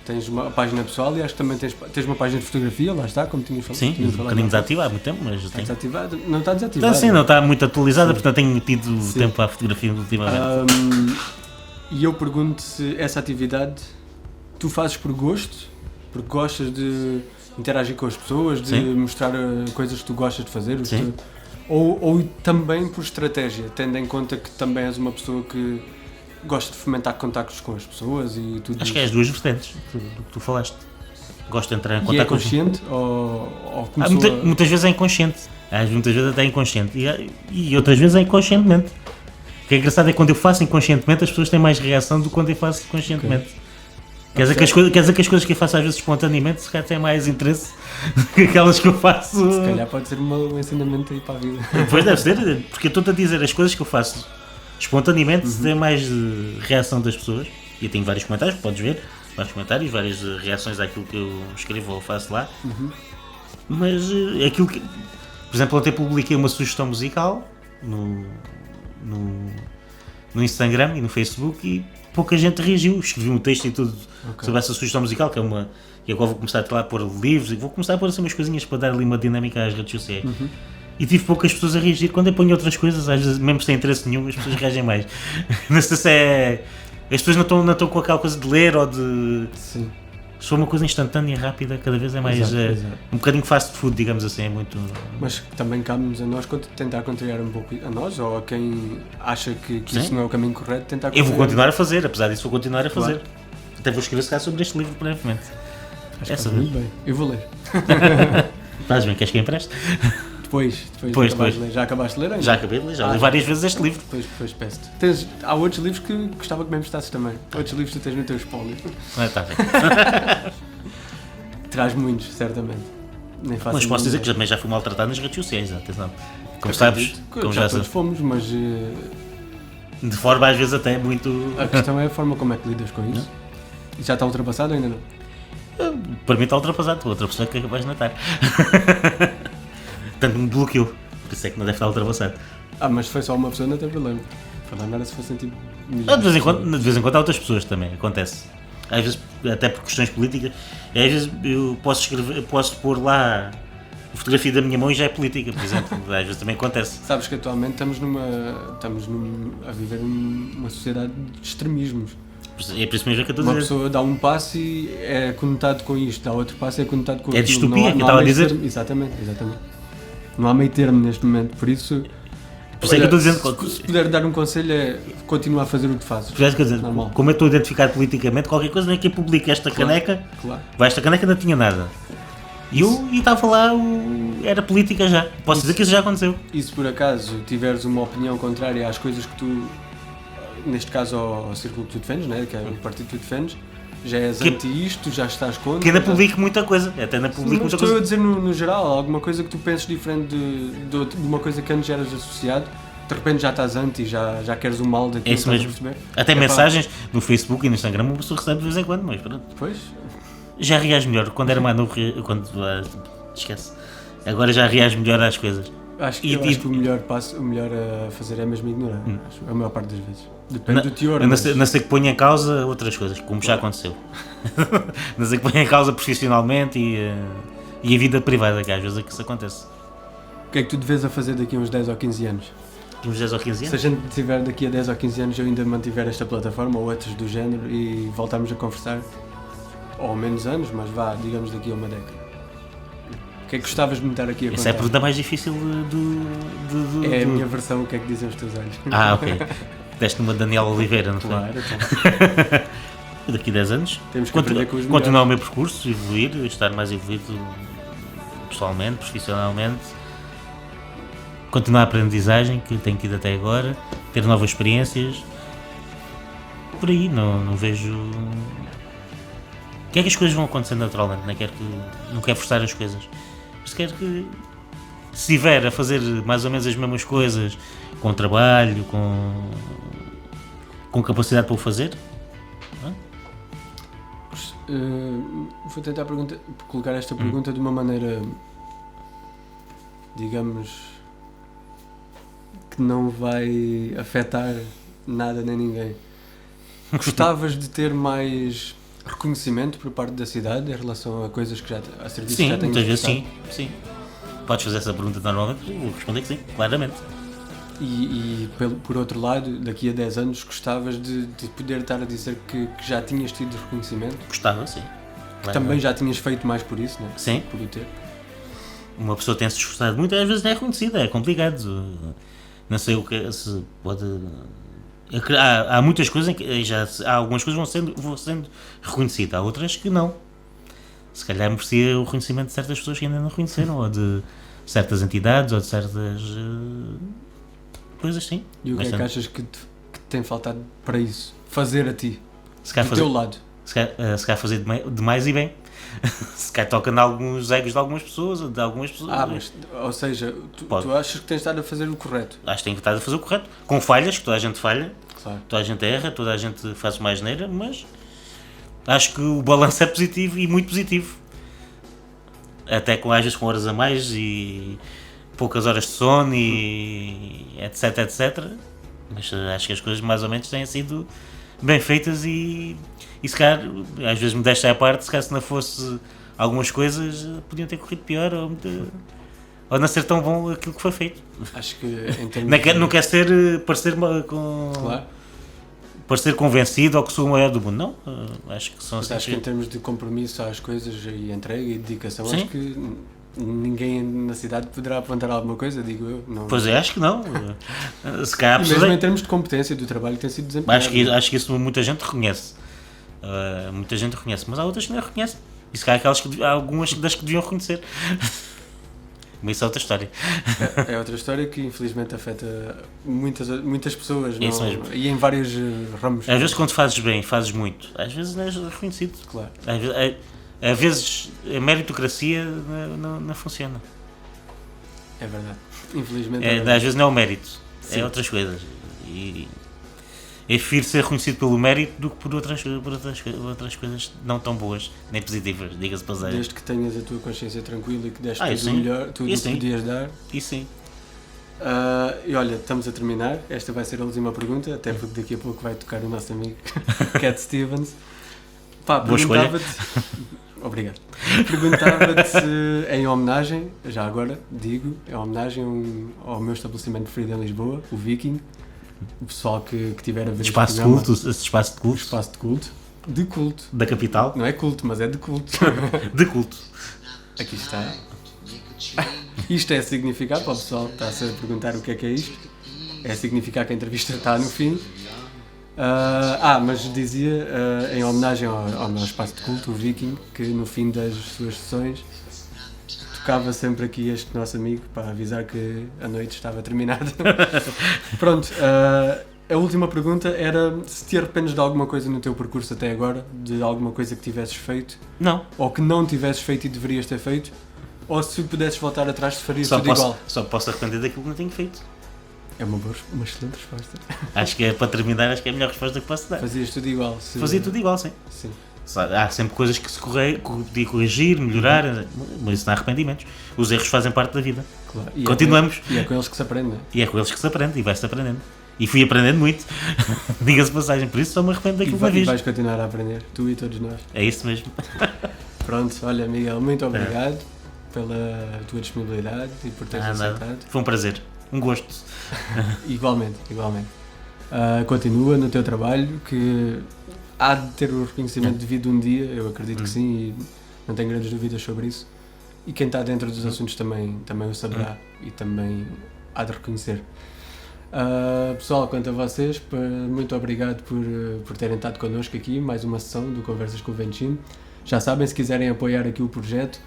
tens uma página pessoal e acho que também tens uma página de fotografia, lá está, como tinhas falado. Sim, um bocadinho desativado há muito tempo, mas Está tem. desativada? Não está desativada. Sim, não está muito atualizada, Sim. portanto tenho tido Sim. tempo para a fotografia ultimamente. E eu pergunto se essa atividade tu fazes por gosto, porque gostas de interagir com as pessoas, de Sim. mostrar coisas que tu gostas de fazer, Sim. ou também por estratégia, tendo em conta que também és uma pessoa que gosta de fomentar contactos com as pessoas e tudo Acho que é as duas vertentes do que tu falaste. Gosto de entrar em E é contato com consciente ou começou muitas vezes é inconsciente. Muitas vezes até é inconsciente. E outras vezes é inconscientemente. O que é engraçado é que quando eu faço inconscientemente as pessoas têm mais reação do que quando eu faço conscientemente. Quer dizer que as coisas que eu faço às vezes espontaneamente se calhar têm mais interesse do que aquelas que eu faço. Se calhar pode ser um ensinamento aí para a vida. Pois deve ser, porque eu estou-te a dizer as coisas que eu faço espontaneamente têm mais reação das pessoas. E eu tenho vários comentários, podes ver, vários comentários, várias reações àquilo que eu escrevo ou faço lá. Mas aquilo que. Por exemplo, ontem publiquei uma sugestão musical no Instagram e no Facebook e pouca gente reagiu. Escrevi um texto e tudo sobre essa sugestão musical, que é uma. E agora vou começar a pôr livros e vou começar a pôr assim umas coisinhas para dar ali uma dinâmica às redes sociais. E tive poucas pessoas a reagir. Quando eu ponho outras coisas, às vezes, mesmo sem interesse nenhum, as pessoas reagem mais. Não sei se é. As pessoas não estão com aquela coisa de ler ou de. Sim. Se for uma coisa instantânea e rápida, cada vez é mais. Exato. Um bocadinho fast food, digamos assim, é muito. Mas também cabe-nos a nós tentar contrariar um pouco a nós ou a quem acha que isso não é o caminho correto, tentar Eu vou contrariar. continuar a fazer, apesar disso, vou continuar a fazer. Claro. Até vou escrever se calhar sobre este livro brevemente. Acho que Essa está muito bem. Eu vou ler. Estás bem? Queres que eu empreste? Depois acabaste de ler. Já acabaste de ler ainda? Já acabei de ler, já li várias vezes este livro. Depois peço-te. Há outros livros que gostava que me emprestasses também. Outros livros que tu tens no teu espólio. Está bem. Traz muitos, certamente. Nem faço Mas posso ideia. dizer que também já fui maltratado nas redes sociais, atenção. Como sabes, como já já todos sabes, fomos, mas de forma às vezes até muito. a questão é a forma como é que lidas com isso. E já está ultrapassado ou ainda não? Para mim está ultrapassado, outra pessoa que é capaz de notar. Portanto, me bloqueou. Por isso é que não deve estar ultrapassado. Mas se foi só uma pessoa não tem problema. Agora se for sentir. De vez em quando há outras pessoas também, acontece. Às vezes, até por questões políticas, e às vezes eu posso pôr lá a fotografia da minha mão e já é política, por exemplo. Às vezes também acontece. Sabes que atualmente estamos a viver numa sociedade de extremismos. É por isso mesmo que eu estou Uma a dizer. pessoa dá um passo e é conotado com isto, dá outro passo e é conotado com É aquilo. distopia, Não que eu há estava a meio dizer. termo. Exatamente. Não há meio termo neste momento, por isso. Por isso é que eu estou dizendo. Se puder dar um conselho é continuar a fazer o que fazes. Por isso é que eu estou a dizer, Normal. como eu estou identificado politicamente, qualquer coisa, nem que eu publique esta caneca, Claro. esta caneca não tinha nada. E eu estava lá, era política já. Posso dizer que isso já aconteceu. E se por acaso tiveres uma opinião contrária às coisas que tu, neste caso ao círculo que tu defendes, né, que é o partido que tu defendes, já és anti isto, já estás contra. Que ainda publico muita coisa. Até ainda publico Não muita estou coisa. a dizer no geral, alguma coisa que tu penses diferente de uma coisa que antes eras associado, de repente já estás anti, já queres o mal daquilo, É isso estás a mesmo. perceber? Até Epá, mensagens no Facebook e no Instagram uma pessoa recebe de vez em quando, mas pronto. Pois, Já reage melhor. Quando era mais novo, esquece. Agora já reage melhor às coisas. acho que o melhor a fazer é mesmo ignorar, acho, a maior parte das vezes. Depende do teor, Eu mas não sei que ponha em causa outras coisas, como já aconteceu. Não sei que ponha em causa profissionalmente e a vida privada, que às vezes é que isso acontece. o que é que tu deves a fazer daqui a uns 10 ou 15 anos? Uns 10 ou 15 Se a anos? gente tiver daqui a 10 ou 15 anos eu ainda mantiver esta plataforma ou outras do género e voltarmos a conversar, ou menos anos, mas vá, digamos daqui a uma década. O que é que gostavas de me estar aqui a contar? Essa é a pergunta mais difícil É a minha versão, o que é que dizem os teus olhos? Ah, ok. Deste uma Daniel Oliveira, não foi? Claro, então. Daqui a 10 anos. Temos que aprender com os Continuar o meu percurso, evoluir, estar mais evoluído pessoalmente, profissionalmente. Continuar a aprendizagem que tenho tido até agora, ter novas experiências. Por aí, não vejo. Quero que as coisas vão acontecer naturalmente, não quero forçar as coisas. Mas quero que, se estiver a fazer mais ou menos as mesmas coisas, com trabalho, com capacidade para o fazer, Vou tentar colocar esta pergunta de uma maneira digamos, que não vai afetar nada nem ninguém. Gostavas de ter mais reconhecimento por parte da cidade em relação a coisas que já a serviços que Sim, já têm muitas vezes prestado? sim. Podes fazer essa pergunta normalmente, eu vou responder que sim, claramente. E por outro lado, daqui a 10 anos, gostavas de poder estar a dizer que já tinhas tido reconhecimento? Gostava, sim. Que também já tinhas feito mais por isso, não é? Sim. Por o ter. Uma pessoa tem-se esforçado muito, às vezes não é reconhecida, é complicado. Não sei o que se pode. Há muitas coisas em que há algumas coisas vão sendo reconhecidas, há outras que não. Se calhar merecia o reconhecimento de certas pessoas que ainda não reconheceram, ou de certas entidades, ou de certas coisas, sim. E o que é que achas que te tem faltado para isso? Fazer a ti, do teu lado. Se calhar fazer demais e bem. Se calhar toca em alguns egos de algumas pessoas, Mas, ou seja, tu achas que tens estado a fazer o correto? Acho que tenho estado a fazer o correto. Com falhas, que toda a gente falha, Claro. toda a gente erra, toda a gente faz uma asneira, mas acho que o balanço é positivo e muito positivo. Até às vezes com horas a mais e poucas horas de sono e etc, etc. Mas acho que as coisas mais ou menos têm sido bem feitas e se calhar, às vezes me deixa à parte, se calhar se não fosse algumas coisas, podiam ter corrido pior ou não ser tão bom aquilo que foi feito. Acho que em termos Não quer parecer Claro. parecer convencido ou que sou o maior do mundo, não. Acho que são Mas acho que em termos de compromisso às coisas e entrega e dedicação, Sim. acho que ninguém na cidade poderá apontar alguma coisa, digo eu. Não. Pois é, acho que não. Se calhar E mesmo em termos de competência do trabalho que tem sido desempenhado. acho que isso muita gente reconhece. Muita gente reconhece, mas há outras que não reconhecem. E se calhar há algumas das que deviam reconhecer. Mas isso é outra história. É outra história que infelizmente afeta muitas pessoas, É isso não? mesmo. E em vários ramos. Às vezes quando fazes bem, fazes muito. Às vezes não és reconhecido. Claro. Às vezes a meritocracia não funciona. É verdade. Infelizmente. Às vezes não é o mérito, Sim. é outras coisas. E eu prefiro ser reconhecido pelo mérito do que por outras coisas não tão boas, nem positivas, diga-se para dizer. Desde que tenhas a tua consciência tranquila e que deste isso tudo o sim. melhor, tudo o que Isso sim. podias dar. E sim. E olha, estamos a terminar. Esta vai ser a última pergunta, até porque daqui a pouco vai tocar o nosso amigo Cat Stevens. Pá, Boa escolha. perguntava-te. Obrigado. Perguntava-te se, em homenagem, já agora digo, em homenagem ao meu estabelecimento preferido em Lisboa, o Viking. O pessoal que tiver a ver Espaço de este programa, culto, esse espaço de culto espaço de culto. De culto. da capital, Não é culto, mas é de culto. de culto. Aqui está. Isto é significar, para o pessoal que está-se a perguntar o que é isto. É significar que a entrevista está no fim. Mas dizia, em homenagem ao meu espaço de culto, o Viking, que no fim das suas sessões tocava sempre aqui este nosso amigo para avisar que a noite estava terminada. Pronto, a última pergunta era se te arrependes de alguma coisa no teu percurso até agora, de alguma coisa que tivesses feito, Não. ou que não tivesses feito e deverias ter feito, ou se pudesses voltar atrás te farias tudo igual. Só posso arrepender daquilo que não tenho feito. É uma excelente resposta. Acho que para terminar, acho que é a melhor resposta que posso dar. Fazias tudo igual. Fazia tudo igual, sim. Sim. Há sempre coisas que se podia corrigir, melhorar, mas isso não há arrependimentos. Os erros fazem parte da vida. Claro. Continuamos. E é com eles que se aprende, não é? E é com eles que se aprende e vai-se aprendendo. E fui aprendendo muito. Diga-se passagem, por isso só me arrependo daquilo que E fiz. vais continuar a aprender, tu e todos nós. É isso mesmo. Pronto, olha Miguel, muito obrigado pela tua disponibilidade e por teres aceitado. Foi um prazer, um gosto. Igualmente. Continua no teu trabalho, que há de ter o reconhecimento devido um dia, eu acredito que sim, e não tenho grandes dúvidas sobre isso. E quem está dentro dos assuntos também o saberá e também há de reconhecer. Pessoal, quanto a vocês, muito obrigado por terem estado connosco aqui, mais uma sessão do Conversas com o Vencino. Já sabem, se quiserem apoiar aqui o projeto,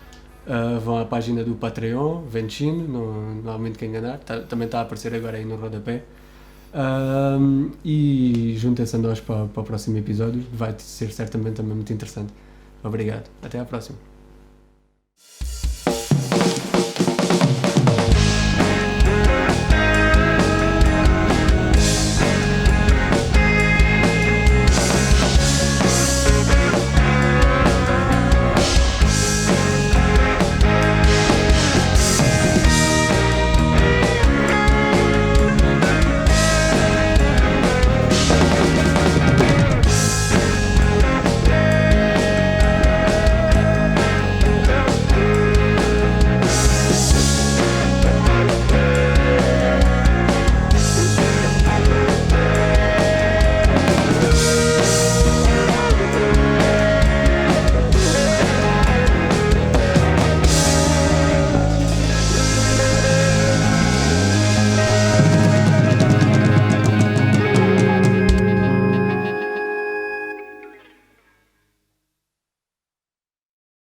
vão à página do Patreon, Vencino, não há muito que enganar, também está a aparecer agora aí no rodapé. E juntem-se a nós para o próximo episódio, vai ser certamente também muito interessante. Obrigado, até à próxima.